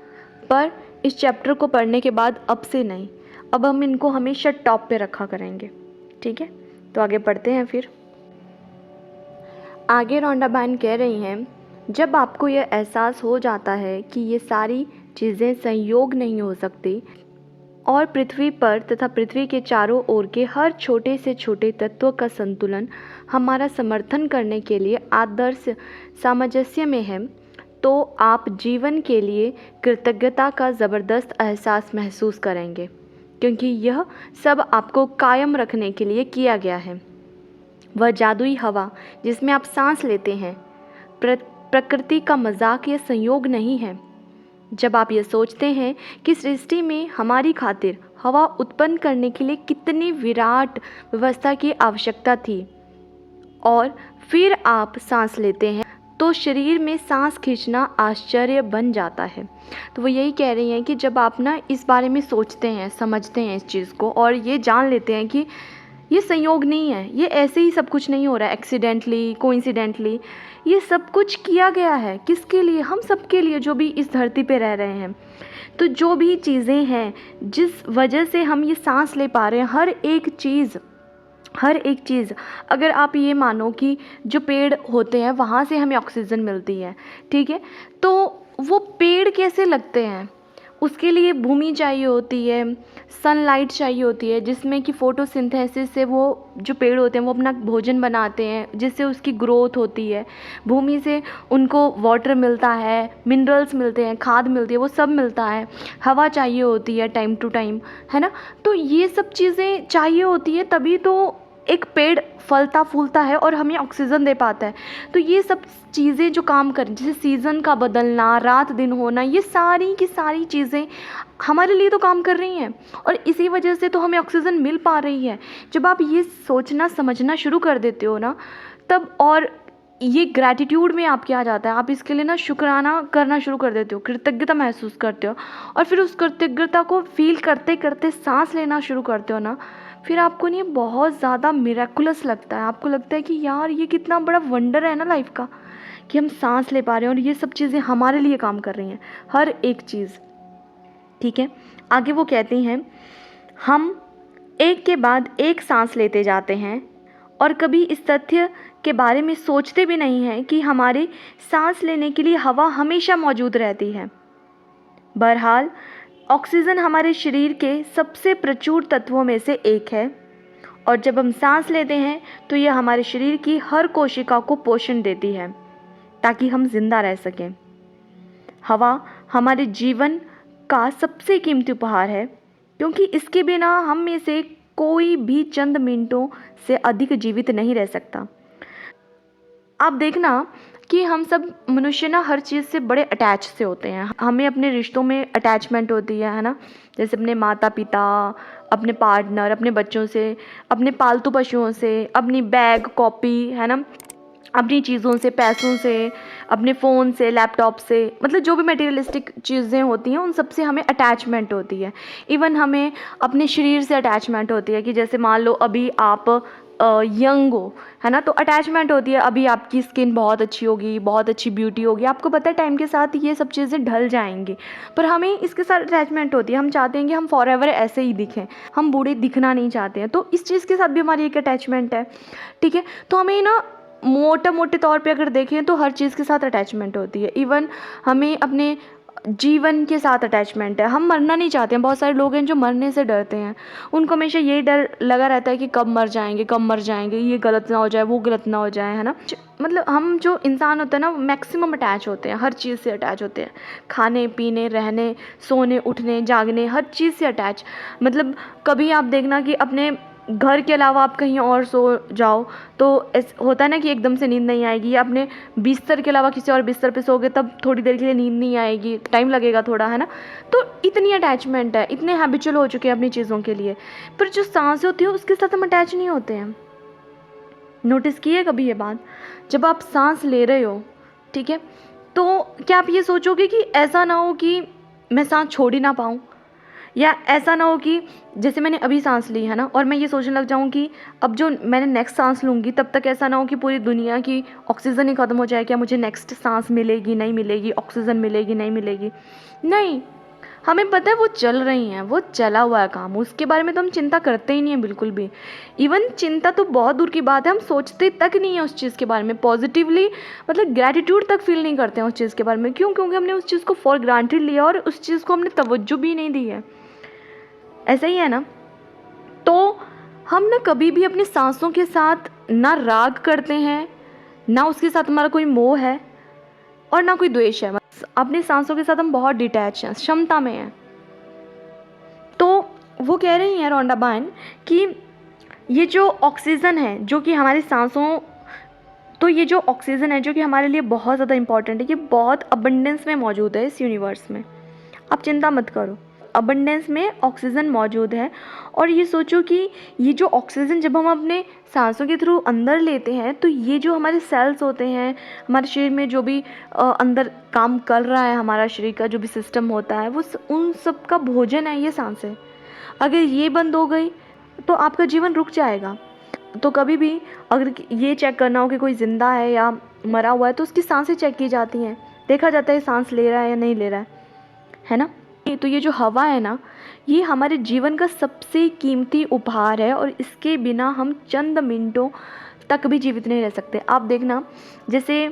पर इस चैप्टर को पढ़ने के बाद अब से नहीं, अब हम इनको हमेशा टॉप पे रखा करेंगे, ठीक है। तो आगे पढ़ते हैं। फिर आगे रोंडा बहन कह रही हैं, जब आपको यह एहसास हो जाता है कि ये सारी चीज़ें संयोग नहीं हो सकती और पृथ्वी पर तथा पृथ्वी के चारों ओर के हर छोटे से छोटे तत्व का संतुलन हमारा समर्थन करने के लिए आदर्श सामंजस्य में है, तो आप जीवन के लिए कृतज्ञता का ज़बरदस्त एहसास महसूस करेंगे, क्योंकि यह सब आपको कायम रखने के लिए किया गया है। वह जादुई हवा जिसमें आप सांस लेते हैं प्रकृति का मजाक या संयोग नहीं है। जब आप ये सोचते हैं कि सृष्टि में हमारी खातिर हवा उत्पन्न करने के लिए कितनी विराट व्यवस्था की आवश्यकता थी और फिर आप सांस लेते हैं, तो शरीर में सांस खींचना आश्चर्य बन जाता है। तो वो यही कह रही हैं कि जब आप ना इस बारे में सोचते हैं, समझते हैं इस चीज़ को और ये जान लेते हैं कि ये संयोग नहीं है, ये ऐसे ही सब कुछ नहीं हो रहा है एक्सीडेंटली, कोइंसिडेंटली, ये सब कुछ किया गया है। किसके लिए? हम सबके लिए, जो भी इस धरती पे रह रहे हैं। तो जो भी चीज़ें हैं जिस वजह से हम ये सांस ले पा रहे हैं, हर एक चीज़, अगर आप ये मानो कि जो पेड़ होते हैं वहाँ से हमें ऑक्सीजन मिलती है, ठीक है, तो वो पेड़ कैसे लगते हैं? उसके लिए भूमि चाहिए होती है, सनलाइट चाहिए होती है, जिसमें कि फोटोसिंथेसिस से वो जो पेड़ होते हैं वो अपना भोजन बनाते हैं, जिससे उसकी ग्रोथ होती है। भूमि से उनको वाटर मिलता है, मिनरल्स मिलते हैं, खाद मिलती है, वो सब मिलता है। हवा चाहिए होती है टाइम टू टाइम, है ना। तो ये सब चीज़ें चाहिए होती है, तभी तो एक पेड़ फलता फूलता है और हमें ऑक्सीजन दे पाता है। तो ये सब चीज़ें जो काम करें, जैसे सीज़न का बदलना, रात दिन होना, ये सारी की सारी चीज़ें हमारे लिए तो काम कर रही हैं और इसी वजह से तो हमें ऑक्सीजन मिल पा रही है। जब आप ये सोचना समझना शुरू कर देते हो ना, तब और ये ग्रैटिट्यूड में आप क्या आ जाता है, आप इसके लिए ना शुक्राना करना शुरू कर देते हो, कृतज्ञता महसूस करते हो और फिर उस कृतज्ञता को फील करते करते सांस लेना शुरू करते हो ना, फिर आपको नहीं बहुत ज़्यादा मिरेकुलस लगता है। आपको लगता है कि यार ये कितना बड़ा वंडर है ना लाइफ का, कि हम सांस ले पा रहे हैं और ये सब चीज़ें हमारे लिए काम कर रही हैं, हर एक चीज़, ठीक है। आगे वो कहती हैं, हम एक के बाद एक सांस लेते जाते हैं और कभी इस तथ्य के बारे में सोचते भी नहीं हैं कि हमारे सांस लेने के लिए हवा हमेशा मौजूद रहती है। बहरहाल ऑक्सीजन हमारे शरीर के सबसे प्रचुर तत्वों में से एक है और जब हम सांस लेते हैं तो यह हमारे शरीर की हर कोशिका को पोषण देती है ताकि हम जिंदा रह सकें। हवा हमारे जीवन का सबसे कीमती उपहार है, क्योंकि इसके बिना हम में से कोई भी चंद मिनटों से अधिक जीवित नहीं रह सकता। आप देखना कि हम सब मनुष्य ना हर चीज़ से बड़े अटैच से होते हैं, हमें अपने रिश्तों में अटैचमेंट होती है ना, जैसे अपने माता पिता, अपने पार्टनर, अपने बच्चों से, अपने पालतू पशुओं से, अपनी बैग कॉपी, है ना, अपनी चीज़ों से, पैसों से, अपने फ़ोन से, लैपटॉप से, मतलब जो भी मटेरियलिस्टिक चीज़ें होती हैं उन सब से हमें अटैचमेंट होती है। इवन हमें अपने शरीर से अटैचमेंट होती है कि जैसे मान लो अभी आप यंग हो, है ना, तो अटैचमेंट होती है, अभी आपकी स्किन बहुत अच्छी होगी, बहुत अच्छी ब्यूटी होगी, आपको पता है टाइम के साथ ये सब चीज़ें ढल जाएंगी, पर हमें इसके साथ अटैचमेंट होती है। हम चाहते हैं कि हम फॉर एवर ऐसे ही दिखें, हम बूढ़े दिखना नहीं चाहते हैं, तो इस चीज़ के साथ भी हमारी एक अटैचमेंट है, ठीक है। तो हमें ना मोटा मोटे तौर पे अगर देखें तो हर चीज़ के साथ अटैचमेंट होती है। इवन हमें अपने जीवन के साथ अटैचमेंट है। हम मरना नहीं चाहते हैं। बहुत सारे लोग हैं जो मरने से डरते हैं। उनको हमेशा यही डर लगा रहता है कि कब मर जाएंगे, कब मर जाएंगे, ये गलत ना हो जाए, वो गलत ना हो जाए, है ना। मतलब हम जो इंसान होते हैं ना, मैक्सिमम अटैच होते हैं, हर चीज़ से अटैच होते हैं। खाने पीने, रहने, सोने, उठने, जागने, हर चीज़ से अटैच। मतलब कभी आप देखना कि अपने घर के अलावा आप कहीं और सो जाओ तो होता है ना कि एकदम से नींद नहीं आएगी, या अपने बिस्तर के अलावा किसी और बिस्तर पे सोओगे तब थोड़ी देर के लिए नींद नहीं आएगी, टाइम लगेगा थोड़ा, है ना। तो इतनी अटैचमेंट है, इतने हैबिचुअल हो चुके हैं अपनी चीज़ों के लिए। पर जो सांस होती है उसके साथ हम अटैच नहीं होते हैं। नोटिस किए कभी ये बात? जब आप सांस ले रहे हो, ठीक है, तो क्या आप ये सोचोगे कि ऐसा ना हो कि मैं सांस छोड़ ही ना पाऊँ, या ऐसा ना हो कि जैसे मैंने अभी सांस ली है ना, और मैं ये सोचने लग जाऊँ कि अब जो मैंने नेक्स्ट सांस लूँगी तब तक ऐसा ना हो कि पूरी दुनिया की ऑक्सीजन ही ख़त्म हो जाए, क्या मुझे नेक्स्ट सांस मिलेगी नहीं मिलेगी, ऑक्सीजन मिलेगी नहीं मिलेगी। नहीं, हमें पता है वो चल रही हैं, वो चला हुआ है काम, उसके बारे में तो हम चिंता करते ही नहीं हैं बिल्कुल भी। इवन चिंता तो बहुत दूर की बात है, हम सोचते तक नहीं हैं उस चीज़ के बारे में पॉजिटिवली। मतलब ग्रैटिट्यूड तक फील नहीं करते हैं उस चीज़ के बारे में। क्यों? क्योंकि हमने उस चीज़ को फॉर ग्रांटेड लिया और उस चीज़ को हमने तवज्जो भी नहीं दी है। ऐसा ही है ना। तो हम ना कभी भी अपनी सांसों के साथ ना राग करते हैं, ना उसके साथ हमारा कोई मोह है, और ना कोई द्वेष है। बस अपनी सांसों के साथ हम बहुत डिटैच हैं, क्षमता में हैं। तो वो कह रही हैं रोंडा बायन कि ये जो ऑक्सीजन है जो कि हमारी सांसों, तो ये जो ऑक्सीजन है जो कि हमारे लिए बहुत ज़्यादा इंपॉर्टेंट है, ये बहुत अबंडेंस में मौजूद है इस यूनिवर्स में। आप चिंता मत करो, अबंडेंस में ऑक्सीजन मौजूद है। और ये सोचो कि ये जो ऑक्सीजन जब हम अपने सांसों के थ्रू अंदर लेते हैं, तो ये जो हमारे सेल्स होते हैं, हमारे शरीर में जो भी अंदर काम कर रहा है, हमारा शरीर का जो भी सिस्टम होता है, वो उन सब का भोजन है ये सांसें। अगर ये बंद हो गई तो आपका जीवन रुक जाएगा। तो कभी भी अगर ये चेक करना हो कि कोई ज़िंदा है या मरा हुआ है, तो उसकी सांसें चेक की जाती हैं, देखा जाता है सांस ले रहा है या नहीं ले रहा है ना। तो ये जो हवा है ना, ये हमारे जीवन का सबसे कीमती उपहार है, और इसके बिना हम चंद मिनटों तक भी जीवित नहीं रह सकते। आप देखना, जैसे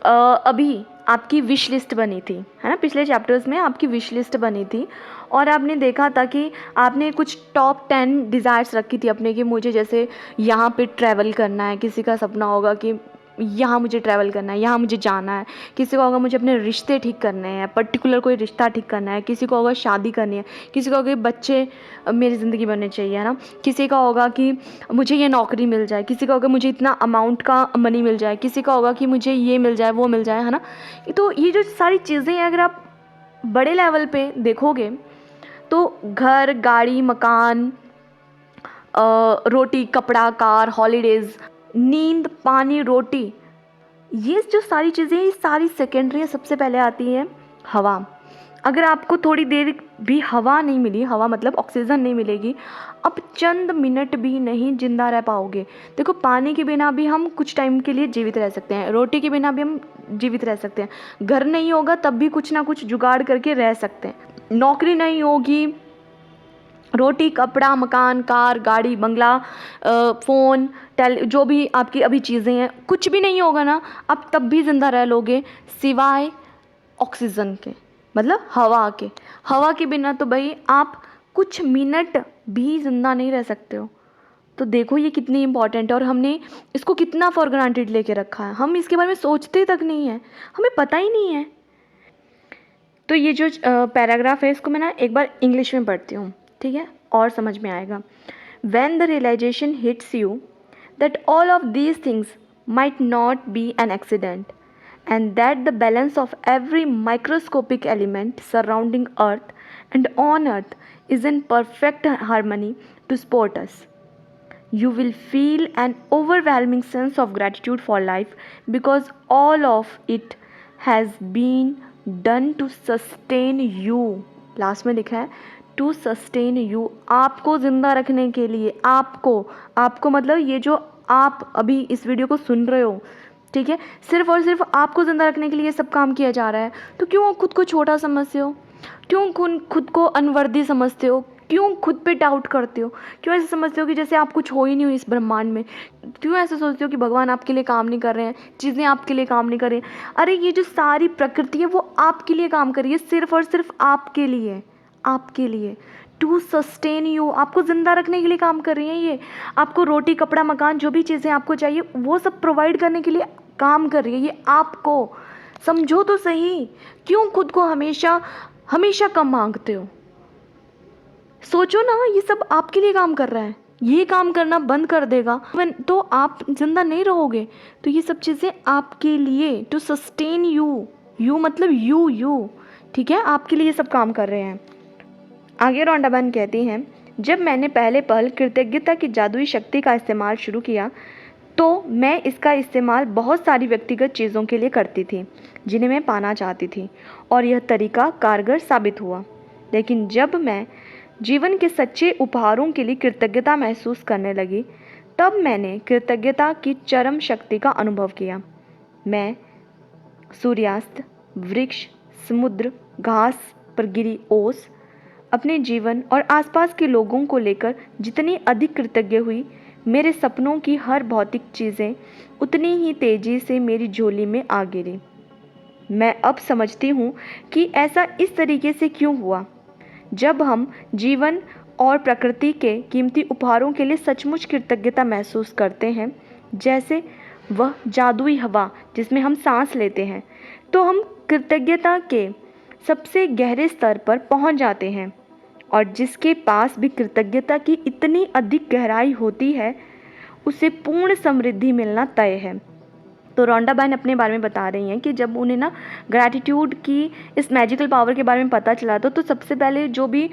अभी आपकी विश लिस्ट बनी थी, है ना, पिछले चैप्टर्स में आपकी विश लिस्ट बनी थी, और आपने देखा था कि आपने कुछ टॉप 10 डिज़ायर्स रखी थी अपने, कि मुझे जैसे यहाँ पे ट्रैवल करना है। किसी का सपना होगा कि यहाँ मुझे ट्रैवल करना है, यहाँ मुझे जाना है। किसी को होगा मुझे अपने रिश्ते ठीक करने हैं, पर्टिकुलर कोई रिश्ता ठीक करना है। किसी को होगा शादी करनी है। किसी को होगा कि बच्चे मेरी ज़िंदगी बनने चाहिए, है ना। किसी का होगा कि मुझे ये नौकरी मिल जाए। किसी का होगा मुझे इतना अमाउंट का मनी मिल जाए। किसी का होगा कि मुझे ये मिल जाए, वो मिल जाए, है ना। तो ये जो सारी चीज़ें हैं, अगर आप बड़े लेवल पे देखोगे तो घर, गाड़ी, मकान, रोटी, कपड़ा, कार, हॉलीडेज़, नींद, पानी, रोटी, ये जो सारी चीज़ें, ये सारी सेकेंडरी हैं। सबसे पहले आती है हवा। अगर आपको थोड़ी देर भी हवा नहीं मिली, हवा मतलब ऑक्सीजन नहीं मिलेगी, आप चंद मिनट भी नहीं जिंदा रह पाओगे। देखो, पानी के बिना भी हम कुछ टाइम के लिए जीवित रह सकते हैं, रोटी के बिना भी हम जीवित रह सकते हैं, घर नहीं होगा तब भी कुछ ना कुछ जुगाड़ करके रह सकते हैं, नौकरी नहीं होगी, रोटी, कपड़ा, मकान, कार, गाड़ी, बंगला, फ़ोन, जो भी आपकी अभी चीज़ें हैं, कुछ भी नहीं होगा ना, आप तब भी ज़िंदा रह लोगे, सिवाय ऑक्सीजन के, मतलब हवा के। हवा के बिना तो भाई आप कुछ मिनट भी ज़िंदा नहीं रह सकते हो। तो देखो ये कितनी इम्पॉर्टेंट है, और हमने इसको कितना फॉर ग्रांटेड लेके रखा है। हम इसके बारे में सोचते तक नहीं है, हमें पता ही नहीं है। तो ये जो पैराग्राफ है, इसको मैं ना एक बार इंग्लिश में पढ़ती हूँ, ठीक है, और समझ में आएगा। When the realization hits you that all of these things might not be an accident, and that the balance of every microscopic element surrounding Earth and on Earth is in perfect harmony to support us, you will feel an overwhelming sense of gratitude for life, because all of it has been done to sustain you. Last में लिखा है to sustain you, आपको ज़िंदा रखने के लिए। आपको मतलब ये जो आप अभी इस वीडियो को सुन रहे हो, ठीक है, सिर्फ और सिर्फ आपको ज़िंदा रखने के लिए सब काम किया जा रहा है। तो क्यों खुद को छोटा समझते हो? क्यों खुद को अनवर्दी समझते हो? क्यों खुद पे डाउट करते हो? क्यों ऐसे समझते हो कि जैसे आप कुछ हो ही नहीं हो इस ब्रह्मांड में? क्यों ऐसे सोचते हो कि भगवान आपके लिए काम नहीं कर रहे हैं, चीज़ें आपके लिए काम नहीं कर रही हैं? अरे ये जो सारी प्रकृति है वो आपके लिए काम कर रही है, सिर्फ और सिर्फ आपके लिए, आपके लिए, टू सस्टेन यू, आपको ज़िंदा रखने के लिए काम कर रही है ये। आपको रोटी कपड़ा मकान जो भी चीज़ें आपको चाहिए वो सब प्रोवाइड करने के लिए काम कर रही है ये आपको। समझो तो सही, क्यों खुद को हमेशा हमेशा कम मांगते हो? सोचो ना, ये सब आपके लिए काम कर रहा है। ये काम करना बंद कर देगा तो आप जिंदा नहीं रहोगे। तो ये सब चीज़ें आपके लिए, टू सस्टेन यू, यू मतलब यू, ठीक है, आपके लिए ये सब काम कर रहे हैं। आगे रोंडाबन कहती हैं, जब मैंने पहले पल कृतज्ञता की जादुई शक्ति का इस्तेमाल शुरू किया तो मैं इसका इस्तेमाल बहुत सारी व्यक्तिगत चीज़ों के लिए करती थी जिन्हें मैं पाना चाहती थी, और यह तरीका कारगर साबित हुआ। लेकिन जब मैं जीवन के सच्चे उपहारों के लिए कृतज्ञता महसूस करने लगी तब मैंने कृतज्ञता की चरम शक्ति का अनुभव किया। मैं सूर्यास्त, वृक्ष, समुद्र, घास पर गिरी ओस, अपने जीवन और आसपास के लोगों को लेकर जितनी अधिक कृतज्ञ हुई, मेरे सपनों की हर भौतिक चीज़ें उतनी ही तेज़ी से मेरी झोली में आ गिरी। मैं अब समझती हूँ कि ऐसा इस तरीके से क्यों हुआ। जब हम जीवन और प्रकृति के कीमती उपहारों के लिए सचमुच कृतज्ञता महसूस करते हैं, जैसे वह जादुई हवा जिसमें हम सांस लेते हैं, तो हम कृतज्ञता के सबसे गहरे स्तर पर पहुंच जाते हैं। और जिसके पास भी कृतज्ञता की इतनी अधिक गहराई होती है, उसे पूर्ण समृद्धि मिलना तय है। तो रोंडाबन अपने बारे में बता रही हैं कि जब उन्हें ना ग्रैटिट्यूड की इस मैजिकल पावर के बारे में पता चला तो सबसे पहले जो भी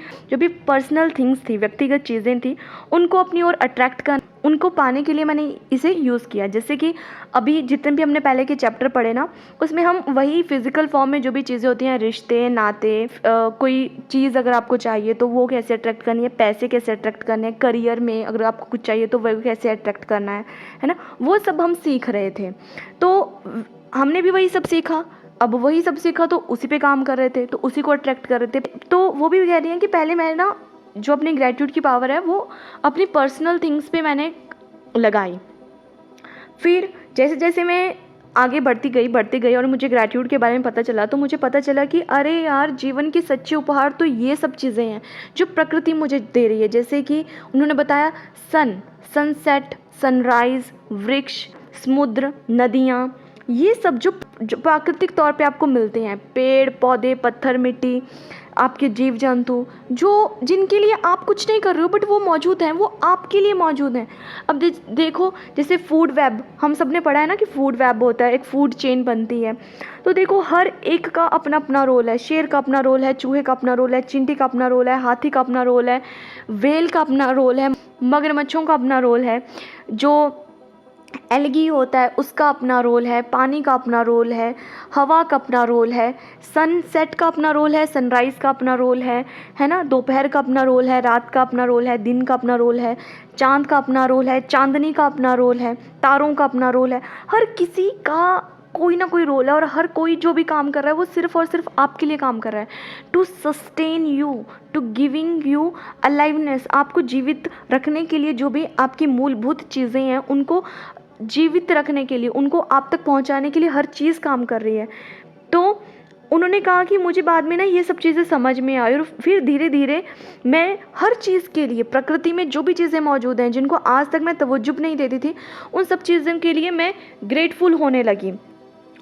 पर्सनल थिंग्स थी, व्यक्तिगत चीज़ें थी, उनको अपनी ओर अट्रैक्ट कर उनको पाने के लिए मैंने इसे यूज़ किया। जैसे कि अभी जितने भी हमने पहले के चैप्टर पढ़े ना, उसमें हम वही फिज़िकल फॉर्म में जो भी चीज़ें होती हैं, रिश्ते नाते, कोई चीज़ अगर आपको चाहिए तो वो कैसे अट्रैक्ट करनी है, पैसे कैसे अट्रैक्ट करने हैं, करियर में अगर आपको कुछ चाहिए तो वो कैसे अट्रैक्ट करना है ना, वो सब हम सीख रहे थे। तो हमने भी वही सब सीखा, अब वही सब सीखा तो उसी पे काम कर रहे थे, तो उसी को अट्रैक्ट कर रहे थे। तो वो भी कह रही हैं कि पहले मैं ना जो अपनी ग्रेटिट्यूड की पावर है वो अपनी पर्सनल थिंग्स पे मैंने लगाई। फिर जैसे जैसे मैं आगे बढ़ती गई और मुझे ग्रेटिट्यूड के बारे में पता चला, तो मुझे पता चला कि अरे यार, जीवन के सच्चे उपहार तो ये सब चीज़ें हैं जो प्रकृति मुझे दे रही है। जैसे कि उन्होंने बताया सनसेट, सनराइज़, वृक्ष, समुद्र, नदियाँ, ये सब जो प्राकृतिक तौर पे आपको मिलते हैं, पेड़ पौधे, पत्थर, मिट्टी, आपके जीव जंतु, जो जिनके लिए आप कुछ नहीं कर रहे हो बट वो मौजूद हैं, वो आपके लिए मौजूद हैं। अब देखो, जैसे फूड वेब, हम सब ने पढ़ा है ना कि फूड वेब होता है, एक फूड चेन बनती है। तो देखो, हर एक का अपना अपना रोल है। शेर का अपना रोल है, चूहे का अपना रोल है, चींटी का अपना रोल है, हाथी का अपना रोल है, व्हेल का अपना रोल है, मगरमच्छों का अपना रोल है, जो एल्गी होता है उसका अपना रोल है, पानी का अपना रोल है, हवा का अपना रोल है, सनसेट का अपना रोल है, सनराइज़ का अपना रोल है ना, दोपहर का अपना रोल है, रात का अपना रोल है, दिन का अपना रोल है, चांद का अपना रोल है, चांदनी का अपना रोल है, तारों का अपना रोल है। हर किसी का कोई ना कोई रोल है, और हर कोई जो भी काम कर रहा है वो सिर्फ़ और सिर्फ आपके लिए काम कर रहा है, to sustain you, to giving you aliveness. आपको जीवित रखने के लिए जो भी आपकी मूलभूत चीज़ें हैं उनको जीवित रखने के लिए, उनको आप तक पहुंचाने के लिए हर चीज़ काम कर रही है। तो उन्होंने कहा कि मुझे बाद में ना ये सब चीज़ें समझ में आई, और फिर धीरे धीरे मैं हर चीज़ के लिए, प्रकृति में जो भी चीज़ें मौजूद हैं जिनको आज तक मैं तवज्जो नहीं देती थी, उन सब चीज़ों के लिए मैं ग्रेटफुल होने लगी।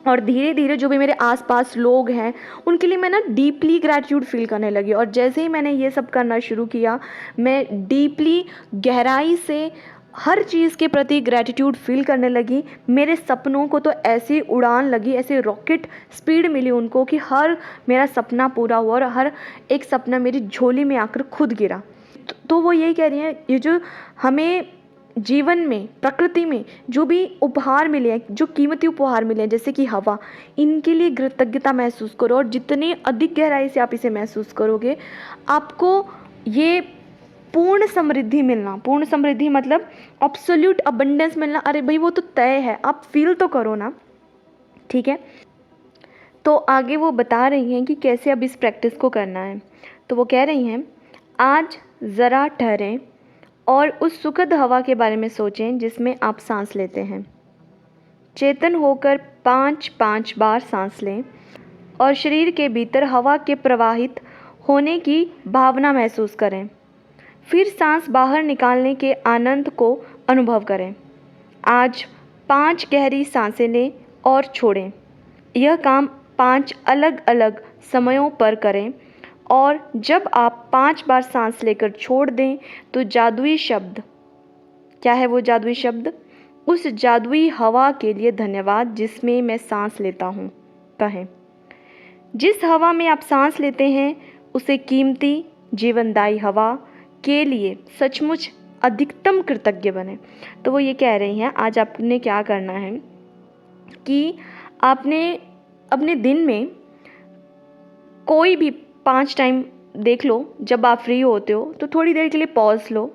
और धीरे धीरे जो भी मेरे आसपास लोग हैं उनके लिए मैं ना डीपली ग्रैटिट्यूड फील करने लगी। और जैसे ही मैंने ये सब करना शुरू किया, मैं डीपली, गहराई से हर चीज़ के प्रति ग्रैटिट्यूड फील करने लगी। मेरे सपनों को तो ऐसी उड़ान लगी, ऐसे रॉकेट स्पीड मिली उनको कि हर मेरा सपना पूरा हुआ, और हर एक सपना मेरी झोली में आकर खुद गिरा। तो वो यही कह रही हैं, ये जो हमें जीवन में, प्रकृति में जो भी उपहार मिले हैं, जो कीमती उपहार मिले हैं, जैसे कि हवा, इनके लिए कृतज्ञता महसूस करो, और जितने अधिक गहराई से आप इसे महसूस करोगे, आपको ये पूर्ण समृद्धि मिलना, पूर्ण समृद्धि मतलब एब्सोल्यूट अबंडेंस मिलना, अरे भाई वो तो तय है, आप फील तो करो ना, ठीक है। तो आगे वो बता रही हैं कि कैसे अब इस प्रैक्टिस को करना है। तो वो कह रही हैं, आज ज़रा ठहरें और उस सुखद हवा के बारे में सोचें जिसमें आप सांस लेते हैं। चेतन होकर 5-5 बार सांस लें और शरीर के भीतर हवा के प्रवाहित होने की भावना महसूस करें। फिर सांस बाहर निकालने के आनंद को अनुभव करें। आज 5 गहरी सांसें लें और छोड़ें। यह काम 5 अलग अलग समयों पर करें और जब आप 5 बार सांस लेकर छोड़ दें तो जादुई शब्द, क्या है वो जादुई शब्द? उस जादुई हवा के लिए धन्यवाद जिसमें मैं सांस लेता हूँ, कहें। जिस हवा में आप सांस लेते हैं उसे कीमती जीवनदायी हवा के लिए सचमुच अधिकतम कृतज्ञ बने। तो वो ये कह रही हैं, आज आपने क्या करना है कि आपने अपने दिन में कोई भी 5 टाइम देख लो, जब आप फ्री होते हो तो थोड़ी देर के लिए पॉज लो,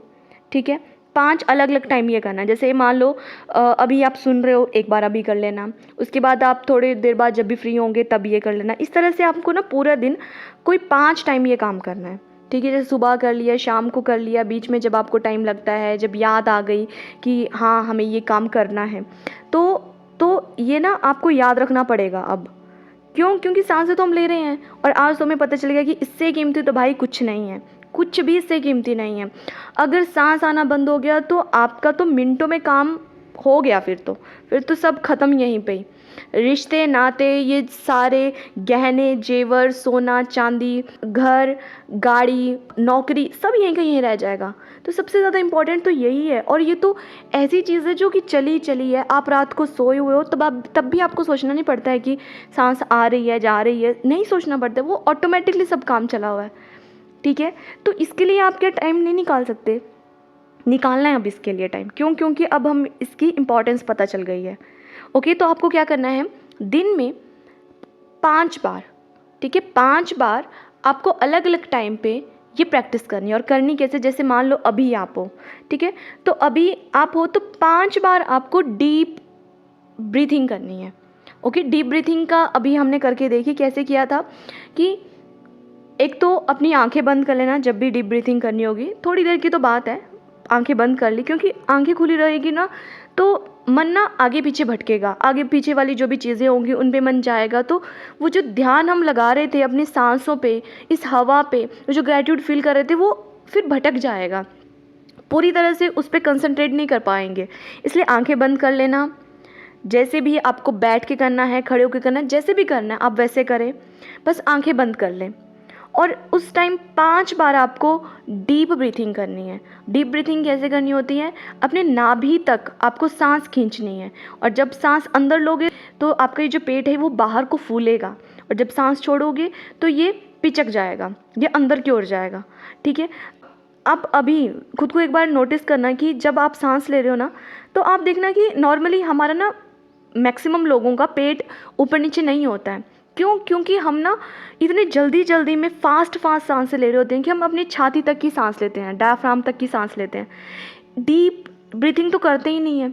ठीक है। 5 अलग अलग टाइम ये करना है। जैसे मान लो अभी आप सुन रहे हो, एक बार अभी कर लेना, उसके बाद आप थोड़ी देर बाद जब भी फ्री होंगे तब ये कर लेना। इस तरह से आपको ना पूरा दिन कोई 5 टाइम ये काम करना है, ठीक है। जैसे सुबह कर लिया, शाम को कर लिया, बीच में जब आपको टाइम लगता है, जब याद आ गई कि हाँ हमें ये काम करना है, तो ये ना आपको याद रखना पड़ेगा अब। क्यों? क्योंकि सांसें तो हम ले रहे हैं और आज तो हमें पता चल गया कि इससे कीमती तो भाई कुछ नहीं है, कुछ भी इससे कीमती नहीं है। अगर सांस आना बंद हो गया तो आपका तो मिनटों में काम हो गया, फिर तो सब ख़त्म यहीं पे ही। रिश्ते नाते, ये सारे गहने जेवर, सोना चांदी, घर गाड़ी नौकरी, सब यहीं का यहीं रह जाएगा। तो सबसे ज़्यादा इम्पॉर्टेंट तो यही है। और ये तो ऐसी चीज़ है जो कि चली चली है। आप रात को सोए हुए हो तब भी आपको सोचना नहीं पड़ता है कि सांस आ रही है जा रही है, नहीं सोचना पड़ता है, वो ऑटोमेटिकली सब काम चला हुआ है, ठीक है। तो इसके लिए आप क्या टाइम नहीं निकाल सकते? निकालना है अब इसके लिए टाइम। क्यों? क्योंकि अब हम इसकी इम्पोर्टेंस पता चल गई है। ओके, तो आपको क्या करना है, दिन में 5 बार, ठीक है, 5 बार आपको अलग अलग टाइम पे ये प्रैक्टिस करनी है। और करनी कैसे? जैसे मान लो अभी आप हो, ठीक है, तो अभी आप हो तो 5 बार आपको डीप ब्रीथिंग करनी है। ओके, डीप ब्रीथिंग का अभी हमने करके देखी कैसे किया था कि एक तो अपनी आंखें बंद कर लेना जब भी डीप ब्रीथिंग करनी होगी। थोड़ी देर की तो बात है, आंखें बंद कर ली, क्योंकि आंखें खुली रहेगी ना तो मन ना आगे पीछे भटकेगा, आगे पीछे वाली जो भी चीज़ें होंगी उन पे मन जाएगा। तो वो जो ध्यान हम लगा रहे थे अपनी सांसों पे, इस हवा पे, जो ग्रेटिट्यूड फील कर रहे थे, वो फिर भटक जाएगा, पूरी तरह से उस पर कंसंट्रेट नहीं कर पाएंगे। इसलिए आंखें बंद कर लेना। जैसे भी आपको बैठ के करना है, खड़े होकर करना है, जैसे भी करना है आप वैसे करें, बस आंखें बंद कर लें। और उस टाइम 5 बार आपको डीप ब्रीथिंग करनी है। डीप ब्रीथिंग कैसे करनी होती है? अपने नाभि तक आपको सांस खींचनी है और जब सांस अंदर लोगे तो आपका ये जो पेट है वो बाहर को फूलेगा और जब सांस छोड़ोगे तो ये पिचक जाएगा, ये अंदर की ओर जाएगा, ठीक है। आप अभी खुद को एक बार नोटिस करना कि जब आप सांस ले रहे हो ना, तो आप देखना कि नॉर्मली हमारा ना मैक्सिमम लोगों का पेट ऊपर नीचे नहीं होता है। क्यों? क्योंकि हम ना इतने जल्दी में फास्ट सांसें ले रहे होते हैं कि हम अपनी छाती तक की सांस लेते हैं, डायफ्राम तक की सांस लेते हैं, डीप ब्रीथिंग तो करते ही नहीं है।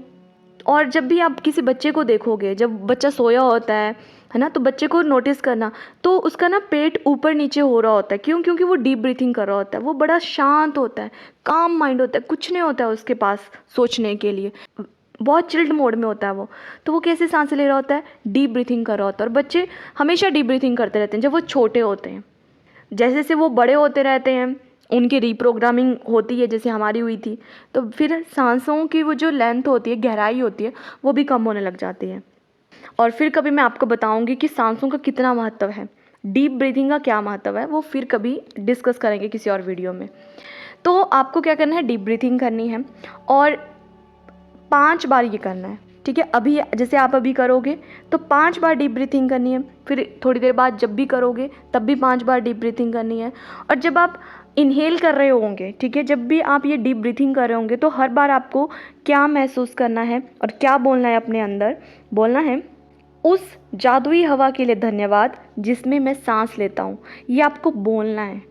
और जब भी आप किसी बच्चे को देखोगे, जब बच्चा सोया होता है ना, तो बच्चे को नोटिस करना, तो उसका ना पेट ऊपर नीचे हो रहा होता है। क्यों? क्योंकि वो डीप ब्रीथिंग कर रहा होता है, वो बड़ा शांत होता है, काम माइंड होता है, कुछ नहीं होता है उसके पास सोचने के लिए, बहुत चिल्ड मोड में होता है वो। तो वो कैसे सांसें ले रहा होता है? डीप ब्रीथिंग कर रहा होता है। और बच्चे हमेशा डीप ब्रीथिंग करते रहते हैं जब वो छोटे होते हैं। जैसे जैसे वो बड़े होते रहते हैं, उनकी रीप्रोग्रामिंग होती है, जैसे हमारी हुई थी, तो फिर सांसों की वो जो लेंथ होती है, गहराई होती है, वो भी कम होने लग जाती है। और फिर कभी मैं आपको बताऊंगी कि सांसों का कितना महत्व है, डीप ब्रीथिंग का क्या महत्व है, वो फिर कभी डिस्कस करेंगे किसी और वीडियो में। तो आपको क्या करना है? डीप ब्रीथिंग करनी है और 5 बार ये करना है, ठीक है। अभी जैसे आप अभी करोगे तो 5 बार डीप ब्रीथिंग करनी है, फिर थोड़ी देर बाद जब भी करोगे तब भी 5 बार डीप ब्रीथिंग करनी है। और जब आप इनहेल कर रहे होंगे, ठीक है, जब भी आप ये डीप ब्रीथिंग कर रहे होंगे तो हर बार आपको क्या महसूस करना है और क्या बोलना है? अपने अंदर बोलना है, उस जादुई हवा के लिए धन्यवाद जिसमें मैं सांस लेता हूँ। ये आपको बोलना है,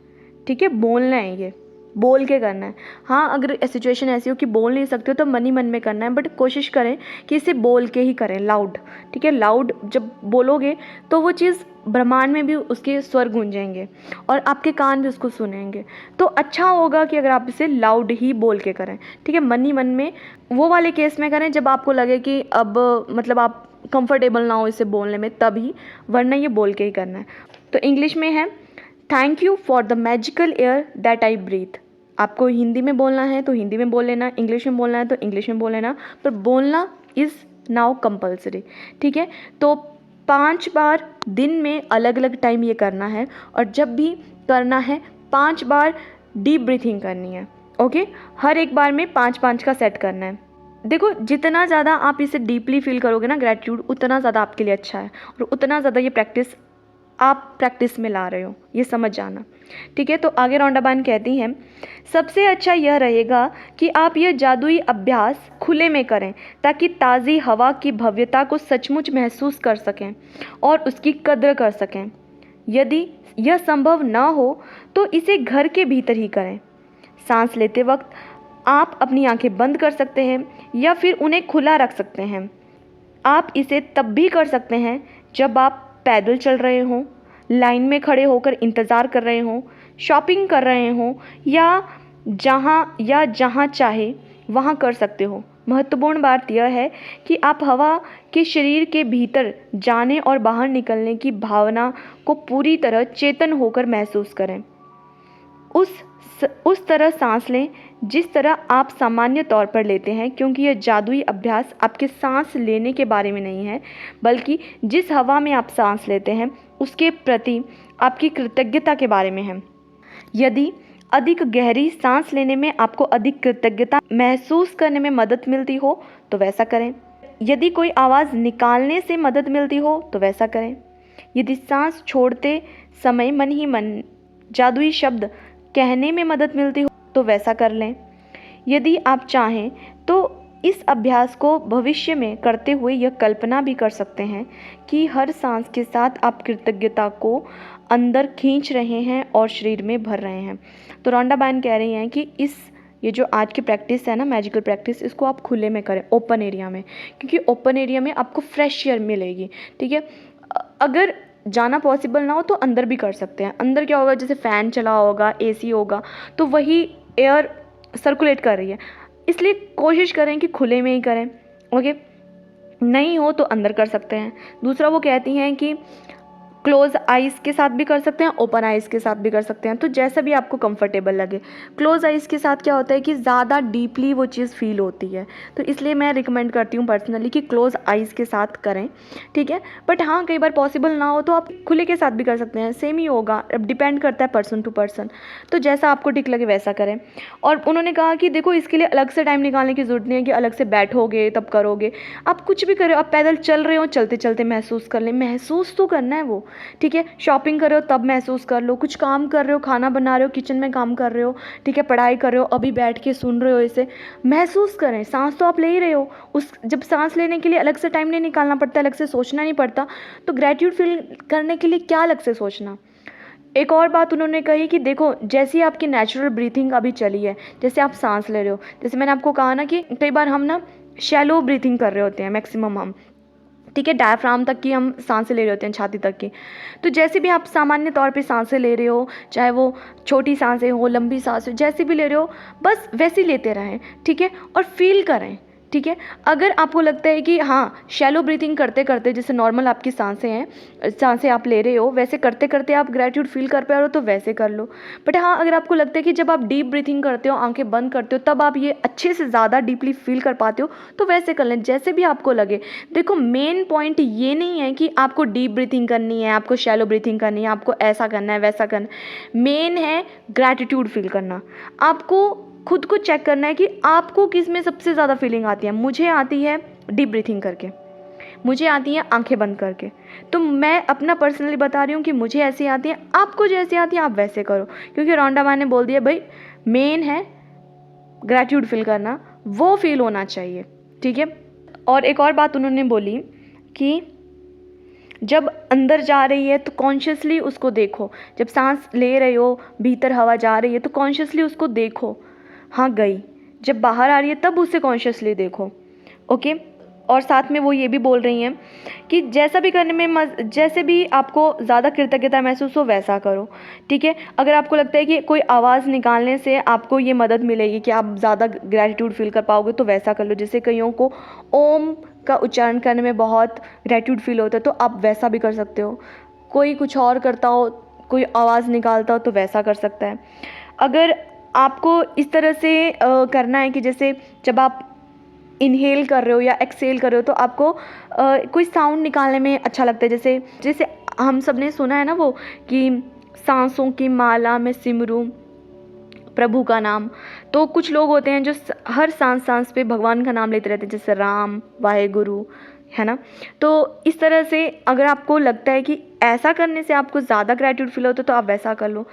ठीक है, बोलना है ये, बोल के करना है। हाँ, अगर सिचुएशन ऐसी हो कि बोल नहीं सकते हो तो मन ही मन में करना है, बट कोशिश करें कि इसे बोल के ही करें, लाउड। ठीक है, लाउड जब बोलोगे तो वो चीज़ ब्रह्मांड में भी उसके स्वर गूंजेंगे और आपके कान भी उसको सुनेंगे। तो अच्छा होगा कि अगर आप इसे लाउड ही बोल के करें। ठीक है, मन ही मन में वो वाले केस में करें जब आपको लगे कि अब मतलब आप कंफर्टेबल ना हो इसे बोलने में, तभी, वरना ये बोल के ही करना है। तो इंग्लिश में है, thank you for the magical air that I breathe. आपको हिंदी में बोलना है तो हिंदी में बोल लेना, इंग्लिश में बोलना है तो इंग्लिश में बोल लेना, पर बोलना इज़ नाउ कंपल्सरी। ठीक है, तो 5 बार दिन में अलग अलग टाइम ये करना है, और जब भी करना है 5 बार डीप ब्रीथिंग करनी है। ओके, हर एक बार में 5-5 का सेट करना है। देखो, जितना ज़्यादा आप इसे डीपली फील करोगे ना ग्रैटिट्यूड, उतना ज़्यादा आपके लिए अच्छा है, और उतना ज़्यादा ये प्रैक्टिस आप प्रैक्टिस में ला रहे हो, ये समझ जाना। ठीक है, तो आगे रौंडाबान कहती हैं, सबसे अच्छा यह रहेगा कि आप यह जादुई अभ्यास खुले में करें, ताकि ताज़ी हवा की भव्यता को सचमुच महसूस कर सकें और उसकी कद्र कर सकें। यदि यह संभव न हो तो इसे घर के भीतर ही करें। सांस लेते वक्त आप अपनी आंखें बंद कर सकते हैं या फिर उन्हें खुला रख सकते हैं। आप इसे तब भी कर सकते हैं जब आप पैदल चल रहे हों, लाइन में खड़े होकर इंतज़ार कर रहे हों, शॉपिंग कर रहे हों, या जहाँ चाहे वहाँ कर सकते हो। महत्वपूर्ण बात यह है कि आप हवा के शरीर के भीतर जाने और बाहर निकलने की भावना को पूरी तरह चेतन होकर महसूस करें। उस तरह सांस लें जिस तरह आप सामान्य तौर पर लेते हैं, क्योंकि यह जादुई अभ्यास आपके सांस लेने के बारे में नहीं है, बल्कि जिस हवा में आप सांस लेते हैं उसके प्रति आपकी कृतज्ञता के बारे में है। यदि अधिक गहरी सांस लेने में आपको अधिक कृतज्ञता महसूस करने में मदद मिलती हो तो वैसा करें। यदि कोई आवाज़ निकालने से मदद मिलती हो तो वैसा करें। यदि सांस छोड़ते समय मन ही मन जादुई शब्द कहने में मदद मिलती हो तो वैसा कर लें। यदि आप चाहें तो इस अभ्यास को भविष्य में करते हुए यह कल्पना भी कर सकते हैं कि हर सांस के साथ आप कृतज्ञता को अंदर खींच रहे हैं और शरीर में भर रहे हैं। तो रौंडाबान कह रही हैं कि ये जो आज की प्रैक्टिस है ना, मैजिकल प्रैक्टिस, इसको आप खुले में करें, ओपन एरिया में, क्योंकि ओपन एरिया में आपको फ्रेश एयर मिलेगी। ठीक है, अगर जाना पॉसिबल ना हो तो अंदर भी कर सकते हैं। अंदर क्या होगा, जैसे फ़ैन चला होगा, एसी होगा, तो वही एयर सर्कुलेट कर रही है, इसलिए कोशिश करें कि खुले में ही करें। ओके, नहीं हो तो अंदर कर सकते हैं। दूसरा, वो कहती हैं कि क्लोज़ आइज़ के साथ भी कर सकते हैं, ओपन आइज़ के साथ भी कर सकते हैं, तो जैसा भी आपको कंफर्टेबल लगे। क्लोज़ आइज़ के साथ क्या होता है कि ज़्यादा डीपली वो चीज़ फील होती है, तो इसलिए मैं रिकमेंड करती हूँ पर्सनली कि क्लोज़ आइज़ के साथ करें। ठीक है, बट हाँ, कई बार पॉसिबल ना हो तो आप खुले के साथ भी कर सकते हैं, सेम ही होगा। अब डिपेंड करता है पर्सन टू पर्सन, तो जैसा आपको ठीक लगे वैसा करें। और उन्होंने कहा कि देखो, इसके लिए अलग से टाइम निकालने की ज़रूरत नहीं है कि अलग से बैठोगे तब करोगे। आप कुछ भी करो, आप पैदल चल रहे हो, चलते चलते महसूस कर लें, महसूस तो करना है वो। ठीक है, शॉपिंग कर रहे हो तब महसूस कर लो, कुछ काम कर रहे हो, खाना बना रहे हो, किचन में काम कर रहे हो, ठीक है, पढ़ाई कर रहे हो, अभी बैठ के सुन रहे हो, इसे महसूस करें। सांस तो आप ले ही रहे हो, जब सांस लेने के लिए अलग से टाइम नहीं निकालना पड़ता, अलग से सोचना नहीं पड़ता, तो ग्रेटिट्यूड फील करने के लिए क्या अलग से सोचना। एक और बात उन्होंने कही कि देखो, जैसी आपकी नेचुरल ब्रीथिंग अभी चली है, जैसे आप सांस ले रहे हो, जैसे मैंने आपको कहा ना कि कई बार हम ना शैलो ब्रीथिंग कर रहे होते हैं मैक्सिमम हम, ठीक है, डायफ्राम तक की हम सांसें ले रहे होते हैं, छाती तक की। तो जैसे भी आप सामान्य तौर पे सांसें ले रहे हो, चाहे वो छोटी सांसें हो, लंबी सांसें हो, जैसे भी ले रहे हो, बस वैसे ही लेते रहें। ठीक है, और फील करें। ठीक है, अगर आपको लगता है कि हाँ, शैलो ब्रीथिंग करते करते, जैसे नॉर्मल आपकी सांसें हैं, सांसें आप ले रहे हो, वैसे करते करते आप ग्रेटिट्यूड फील कर पा रहे हो तो वैसे कर लो। बट हाँ, अगर आपको लगता है कि जब आप डीप ब्रीथिंग करते हो, आंखें बंद करते हो, तब आप ये अच्छे से ज़्यादा डीपली फील कर पाते हो, तो वैसे कर लें, जैसे भी आपको लगे। देखो, मेन पॉइंट ये नहीं है कि आपको डीप ब्रीथिंग करनी है, आपको शैलो ब्रीथिंग करनी है, आपको ऐसा करना है, वैसा करना है। मेन है ग्रेटिट्यूड फील करना। आपको खुद को चेक करना है कि आपको किस में सबसे ज़्यादा फीलिंग आती है। मुझे आती है डीप ब्रीथिंग करके, मुझे आती है आंखें बंद करके। तो मैं अपना पर्सनली बता रही हूँ कि मुझे ऐसी आती है, आपको जैसी आती है आप वैसे करो, क्योंकि रौंडाबान ने बोल दिया भाई, मेन है ग्रेटिट्यूड फील करना, वो फील होना चाहिए। ठीक है, और एक और बात उन्होंने बोली कि जब अंदर जा रही है तो कॉन्शियसली उसको देखो, जब सांस ले रहे हो भीतर हवा जा रही है तो कॉन्शियसली उसको देखो, हाँ गई। जब बाहर आ रही है तब उसे कॉन्शियसली देखो, ओके। और साथ में वो ये भी बोल रही हैं कि जैसा भी करने में जैसे भी आपको ज़्यादा कृतज्ञता महसूस हो वैसा करो, ठीक है। अगर आपको लगता है कि कोई आवाज़ निकालने से आपको ये मदद मिलेगी कि आप ज़्यादा ग्रैटिट्यूड फील कर पाओगे तो वैसा कर लो। जैसे कईयों को ओम का उच्चारण करने में बहुत ग्रैटिट्यूड फील होता है तो आप वैसा भी कर सकते हो। कोई कुछ और करता हो, कोई आवाज़ निकालता हो तो वैसा कर सकता है। अगर आपको इस तरह से करना है कि जैसे जब आप इनहेल कर रहे हो या एक्सहेल कर रहे हो तो आपको कोई साउंड निकालने में अच्छा लगता है। जैसे जैसे हम सब ने सुना है ना वो कि सांसों की माला में सिमरूं प्रभु का नाम। तो कुछ लोग होते हैं जो हर सांस सांस पे भगवान का नाम लेते रहते हैं, जैसे राम, वाहेगुरु, है ना। तो इस तरह से अगर आपको लगता है कि ऐसा करने से आपको ज़्यादा ग्रैटिट्यूड फील होता है तो आप वैसा कर लो।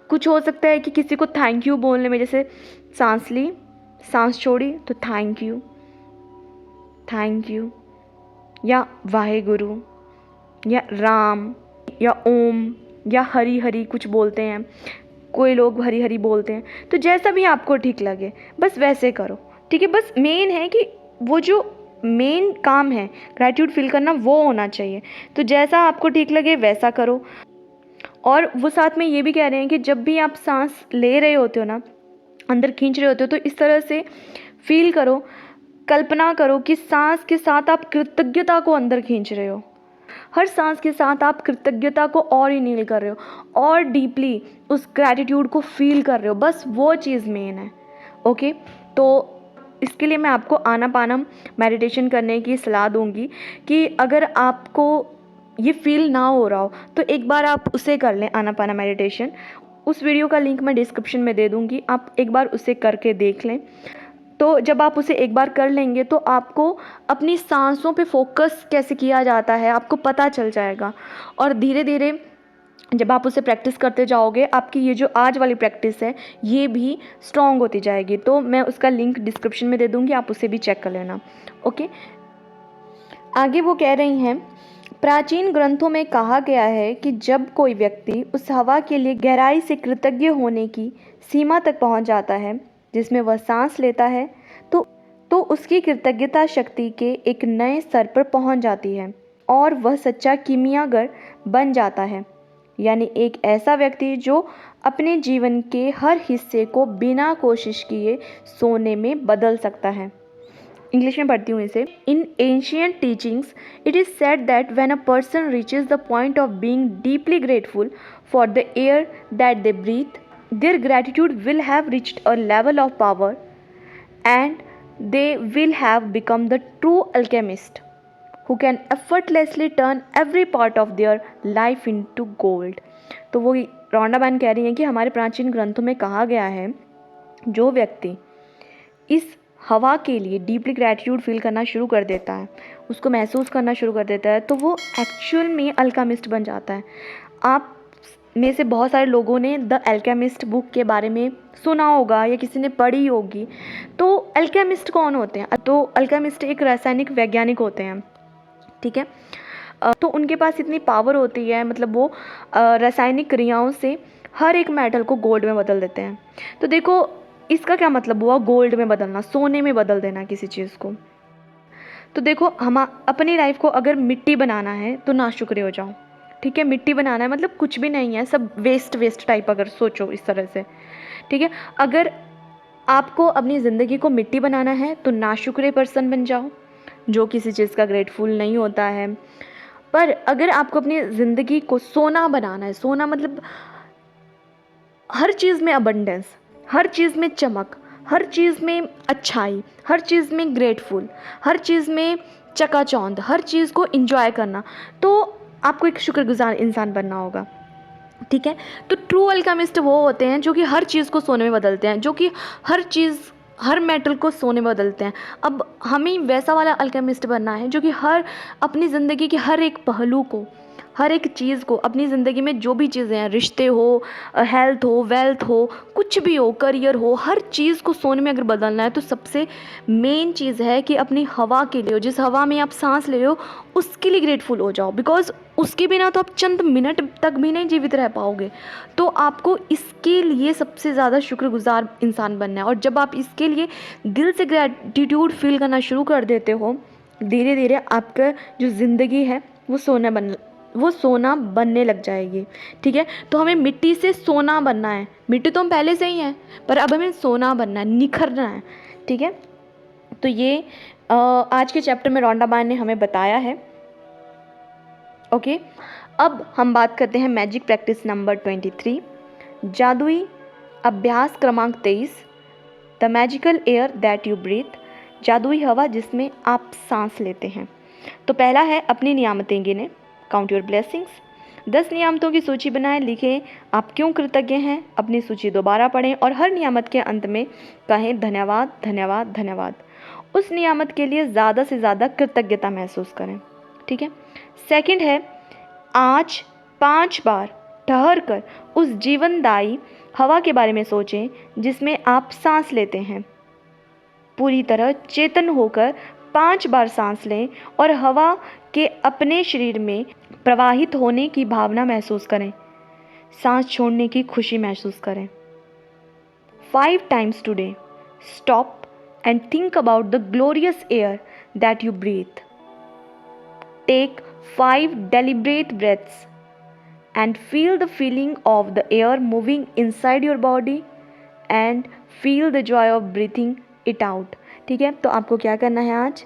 कुछ हो सकता है कि किसी को थैंक यू बोलने में, जैसे सांस ली, सांस छोड़ी तो थैंक यू, थैंक यू, या वाहेगुरु, या राम, या ओम, या हरी हरी कुछ बोलते हैं, कोई लोग हरी हरी बोलते हैं। तो जैसा भी आपको ठीक लगे बस वैसे करो, ठीक है। बस मेन है कि वो जो मेन काम है ग्रैटिट्यूड फील करना वो होना चाहिए। तो जैसा आपको ठीक लगे वैसा करो। और वो साथ में ये भी कह रहे हैं कि जब भी आप सांस ले रहे होते हो ना, अंदर खींच रहे होते हो, तो इस तरह से फील करो, कल्पना करो कि सांस के साथ आप कृतज्ञता को अंदर खींच रहे हो। हर सांस के साथ आप कृतज्ञता को और इनहेल कर रहे हो और डीपली उस ग्रैटिट्यूड को फील कर रहे हो। बस वो चीज़ मेन है, ओके। तो इसके लिए मैं आपको आनापानम मेडिटेशन करने की सलाह दूंगी कि अगर आपको ये फील ना हो रहा हो तो एक बार आप उसे कर लें, आनापाना मेडिटेशन। उस वीडियो का लिंक मैं डिस्क्रिप्शन में दे दूंगी, आप एक बार उसे करके देख लें। तो जब आप उसे एक बार कर लेंगे तो आपको अपनी सांसों पे फोकस कैसे किया जाता है आपको पता चल जाएगा। और धीरे धीरे जब आप उसे प्रैक्टिस करते जाओगे, आपकी ये जो आज वाली प्रैक्टिस है ये भी स्ट्रॉन्ग होती जाएगी। तो मैं उसका लिंक डिस्क्रिप्शन में दे दूँगी, आप उसे भी चेक कर लेना, ओके। आगे वो कह रही हैं, प्राचीन ग्रंथों में कहा गया है कि जब कोई व्यक्ति उस हवा के लिए गहराई से कृतज्ञ होने की सीमा तक पहुंच जाता है जिसमें वह सांस लेता है तो उसकी कृतज्ञता शक्ति के एक नए स्तर पर पहुंच जाती है और वह सच्चा कीमियागर बन जाता है, यानी एक ऐसा व्यक्ति जो अपने जीवन के हर हिस्से को बिना कोशिश किए सोने में बदल सकता है। इंग्लिश में पढ़ती हूँ इसे। In ancient teachings it is said that when a person reaches the point of being deeply grateful for the air that they breathe, their gratitude will have reached a level of power and they will have become the true alchemist who can effortlessly turn every part of their life into gold। तो वो रोंडा ban कह रही हैं कि हमारे प्राचीन ग्रंथों में कहा गया है जो व्यक्ति इस हवा के लिए डीपली ग्रैटिट्यूड फील करना शुरू कर देता है, उसको महसूस करना शुरू कर देता है, तो वो एक्चुअल में अल्केमिस्ट बन जाता है। आप में से बहुत सारे लोगों ने द अल्केमिस्ट बुक के बारे में सुना होगा या किसी ने पढ़ी होगी। तो अल्केमिस्ट कौन होते हैं? तो अल्केमिस्ट एक रासायनिक वैज्ञानिक होते हैं, ठीक है। तो उनके पास इतनी पावर होती है, मतलब वो रासायनिक क्रियाओं से हर एक मेटल को गोल्ड में बदल देते हैं। तो देखो इसका क्या मतलब हुआ, गोल्ड में बदलना, सोने में बदल देना किसी चीज़ को। तो देखो हम अपनी लाइफ को अगर मिट्टी बनाना है तो नाशुक्र हो जाओ, ठीक है। मिट्टी बनाना है मतलब कुछ भी नहीं है, सब वेस्ट टाइप अगर सोचो इस तरह से, ठीक है। अगर आपको अपनी ज़िंदगी को मिट्टी बनाना है तो नाशुक्र पर्सन बन जाओ जो किसी चीज़ का ग्रेटफुल नहीं होता है। पर अगर आपको अपनी ज़िंदगी को सोना बनाना है, सोना मतलब हर चीज़ में अबंडेंस, हर चीज़ में चमक, हर चीज़ में अच्छाई, हर चीज़ में ग्रेटफुल, हर चीज़ में चकाचौंध, हर चीज़ को एंजॉय करना, तो आपको एक शुक्रगुजार इंसान बनना होगा, ठीक है। तो ट्रू अल्केमिस्ट वो होते हैं जो कि हर चीज़ को सोने में बदलते हैं, जो कि हर चीज़, हर मेटल को सोने में बदलते हैं। अब हमें वैसा वाला अल्केमिस्ट बनना है जो कि हर अपनी ज़िंदगी के हर एक पहलू को हर एक चीज़ को अपनी ज़िंदगी में, जो भी चीज़ें हैं, रिश्ते हो, हेल्थ हो, वेल्थ हो, कुछ भी हो, करियर हो, हर चीज़ को सोने में अगर बदलना है तो सबसे मेन चीज़ है कि अपनी हवा के लिए, जिस हवा में आप सांस ले रहे हो उसके लिए ग्रेटफुल हो जाओ। बिकॉज उसके बिना तो आप चंद मिनट तक भी नहीं जीवित रह पाओगे। तो आपको इसके लिए सबसे ज़्यादा शुक्रगुजार इंसान बनना है। और जब आप इसके लिए दिल से ग्रैटिट्यूड फील करना शुरू कर देते हो, धीरे धीरे आपका जो ज़िंदगी है वो सोना बनने लग जाएगी। ठीक है, तो हमें मिट्टी से सोना बनना है। मिट्टी तो हम पहले से ही हैं, पर अब हमें सोना बनना है, निखरना है। ठीक है, तो ये आज के चैप्टर में रोंडा बायर ने हमें बताया है। ओके, अब हम बात करते हैं मैजिक प्रैक्टिस नंबर 23, जादुई अभ्यास क्रमांक 23, the magical air that you breathe, जादुई हवा जिसमें आप सांस लेते हैं। तो पहला है अपनी नियामतें गिनें, काउंट योर ब्लेसिंग्स। 10 नियामतों की सूची बनाएं, लिखें आप क्यों कृतज्ञ हैं। अपनी सूची दोबारा पढ़ें और हर नियामत के अंत में कहें धन्यवाद धन्यवाद धन्यवाद। उस नियामत के लिए ज़्यादा से ज़्यादा कृतज्ञता महसूस करें। ठीक है, सेकंड है आज 5 बार ठहर कर उस जीवनदायी हवा के बारे में सोचें जिसमें आप सांस लेते हैं। पूरी तरह चेतन होकर 5 बार सांस लें और हवा के अपने शरीर में प्रवाहित होने की भावना महसूस करें। सांस छोड़ने की खुशी महसूस करें। 5 times today, stop and think about the glorious air that you breathe. Take 5 deliberate breaths and feel the feeling of the air moving inside your body and feel the joy of breathing it out. ठीक है, तो आपको क्या करना है, आज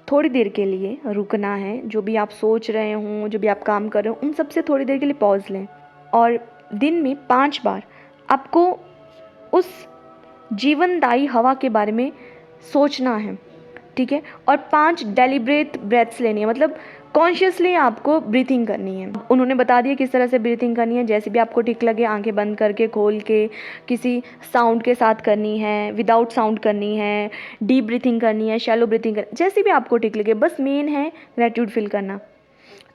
थोड़ी देर के लिए रुकना है। जो भी आप सोच रहे हों, जो भी आप काम कर रहे हो, उन सब से थोड़ी देर के लिए पॉज लें और दिन में 5 बार आपको उस जीवनदायी हवा के बारे में सोचना है। ठीक है, और 5 डेलिब्रेट ब्रेथ्स लेनी है, मतलब कॉन्शियसली आपको ब्रीथिंग करनी है। उन्होंने बता दिया किस तरह से ब्रीथिंग करनी है, जैसे भी आपको ठीक लगे, आंखें बंद करके, खोल के, किसी साउंड के साथ करनी है, विदाउट साउंड करनी है, डीप ब्रीथिंग करनी है, शैलो ब्रीथिंग करनी है, जैसे भी आपको ठीक लगे। बस मेन है ग्रेटिट्यूड फील करना।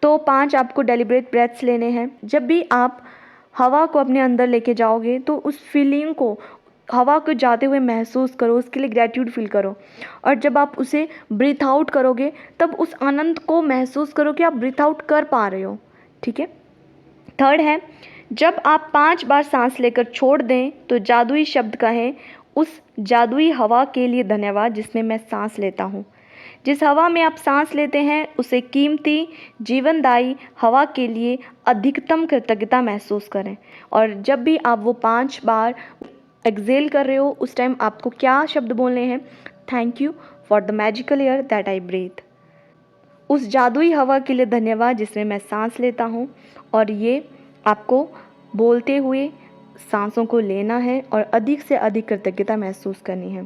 तो 5 आपको डेलिब्रेट ब्रेथ्स लेने हैं। जब भी आप हवा को अपने अंदर लेके जाओगे तो उस फीलिंग को, हवा को जाते हुए महसूस करो, उसके लिए ग्रेटिट्यूड फील करो। और जब आप उसे ब्रीथ आउट करोगे तब उस आनंद को महसूस करो कि आप ब्रीथ आउट कर पा रहे हो। ठीक है, थर्ड है जब आप 5 बार सांस लेकर छोड़ दें तो जादुई शब्द कहें, उस जादुई हवा के लिए धन्यवाद जिसमें मैं सांस लेता हूँ। जिस हवा में आप सांस लेते हैं उसे कीमती जीवनदायी हवा के लिए अधिकतम कृतज्ञता महसूस करें। और जब भी आप वो 5 बार एक्सेल कर रहे हो उस टाइम आपको क्या शब्द बोलने हैं, thank you for the magical air that I breathe, उस जादुई हवा के लिए धन्यवाद जिसमें मैं सांस लेता हूँ। और ये आपको बोलते हुए सांसों को लेना है और अधिक से अधिक कृतज्ञता महसूस करनी है।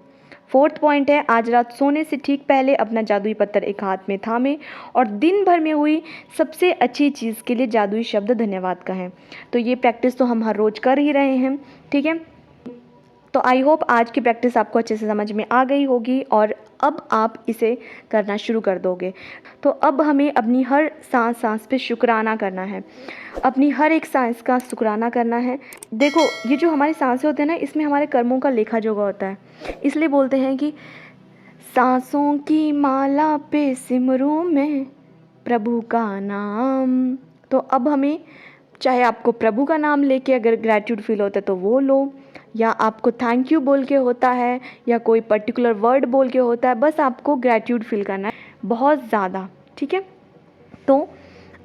फोर्थ पॉइंट है आज रात सोने से ठीक पहले अपना जादुई पत्थर एक हाथ में थामें और दिन भर में हुई सबसे अच्छी चीज़ के लिए जादुई शब्द धन्यवाद कहें। तो ये प्रैक्टिस तो हम हर रोज़ कर ही रहे हैं। ठीक है, तो आई होप आज की प्रैक्टिस आपको अच्छे से समझ में आ गई होगी और अब आप इसे करना शुरू कर दोगे। तो अब हमें अपनी हर सांस पे शुक्राना करना है, अपनी हर एक सांस का शुक्राना करना है। देखो ये जो हमारी सांसें होते हैं ना, इसमें हमारे कर्मों का लेखा जोखा होता है। इसलिए बोलते हैं कि सांसों की माला पे सिमरूं मैं प्रभु का नाम। तो अब हमें, चाहे आपको प्रभु का नाम लेके अगर ग्रैटिट्यूड फील होता है तो वो लो, या आपको थैंक यू बोल के होता है, या कोई पर्टिकुलर वर्ड बोल के होता है, बस आपको ग्रैटिट्यूड फील करना है बहुत ज़्यादा। ठीक है, तो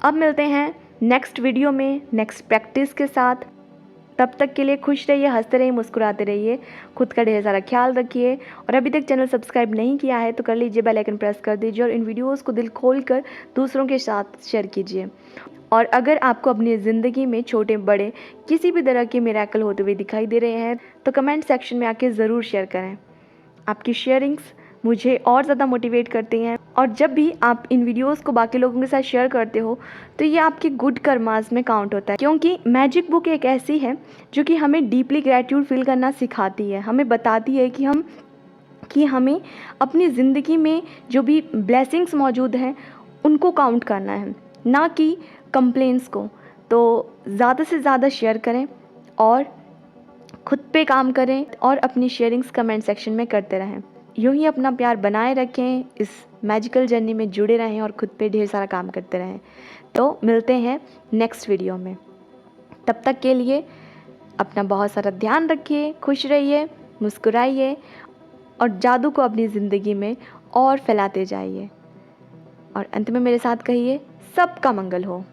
अब मिलते हैं नेक्स्ट वीडियो में नेक्स्ट प्रैक्टिस के साथ। तब तक के लिए खुश रहिए, हंसते रहिए, मुस्कुराते रहिए, खुद का ढेर सारा ख्याल रखिए। और अभी तक चैनल सब्सक्राइब नहीं किया है तो कर लीजिए, बेल आइकन प्रेस कर दीजिए और इन वीडियोस को दिल खोल कर दूसरों के साथ शेयर कीजिए। और अगर आपको अपनी ज़िंदगी में छोटे बड़े किसी भी तरह के मिरेकल होते हुए दिखाई दे रहे हैं तो कमेंट सेक्शन में आके ज़रूर शेयर करें। आपकी शेयरिंग्स मुझे और ज़्यादा मोटिवेट करती हैं और जब भी आप इन वीडियोस को बाकी लोगों के साथ शेयर करते हो तो ये आपके गुड कर्मास में काउंट होता है। क्योंकि मैजिक बुक एक ऐसी है जो कि हमें डीपली ग्रैटिट्यूड फील करना सिखाती है, हमें बताती है कि हमें अपनी ज़िंदगी में जो भी ब्लेसिंग्स मौजूद हैं उनको काउंट करना है, ना कि कंप्लेंट्स को। तो ज़्यादा से ज़्यादा शेयर करें और खुद पे काम करें और अपनी शेयरिंग्स कमेंट सेक्शन में करते रहें। यूँ ही अपना प्यार बनाए रखें, इस मैजिकल जर्नी में जुड़े रहें और खुद पे ढेर सारा काम करते रहें। तो मिलते हैं नेक्स्ट वीडियो में। तब तक के लिए अपना बहुत सारा ध्यान रखिए, खुश रहिए, मुस्कुराइए और जादू को अपनी ज़िंदगी में और फैलाते जाइए। और अंत में मेरे साथ कहिए, सबका मंगल हो।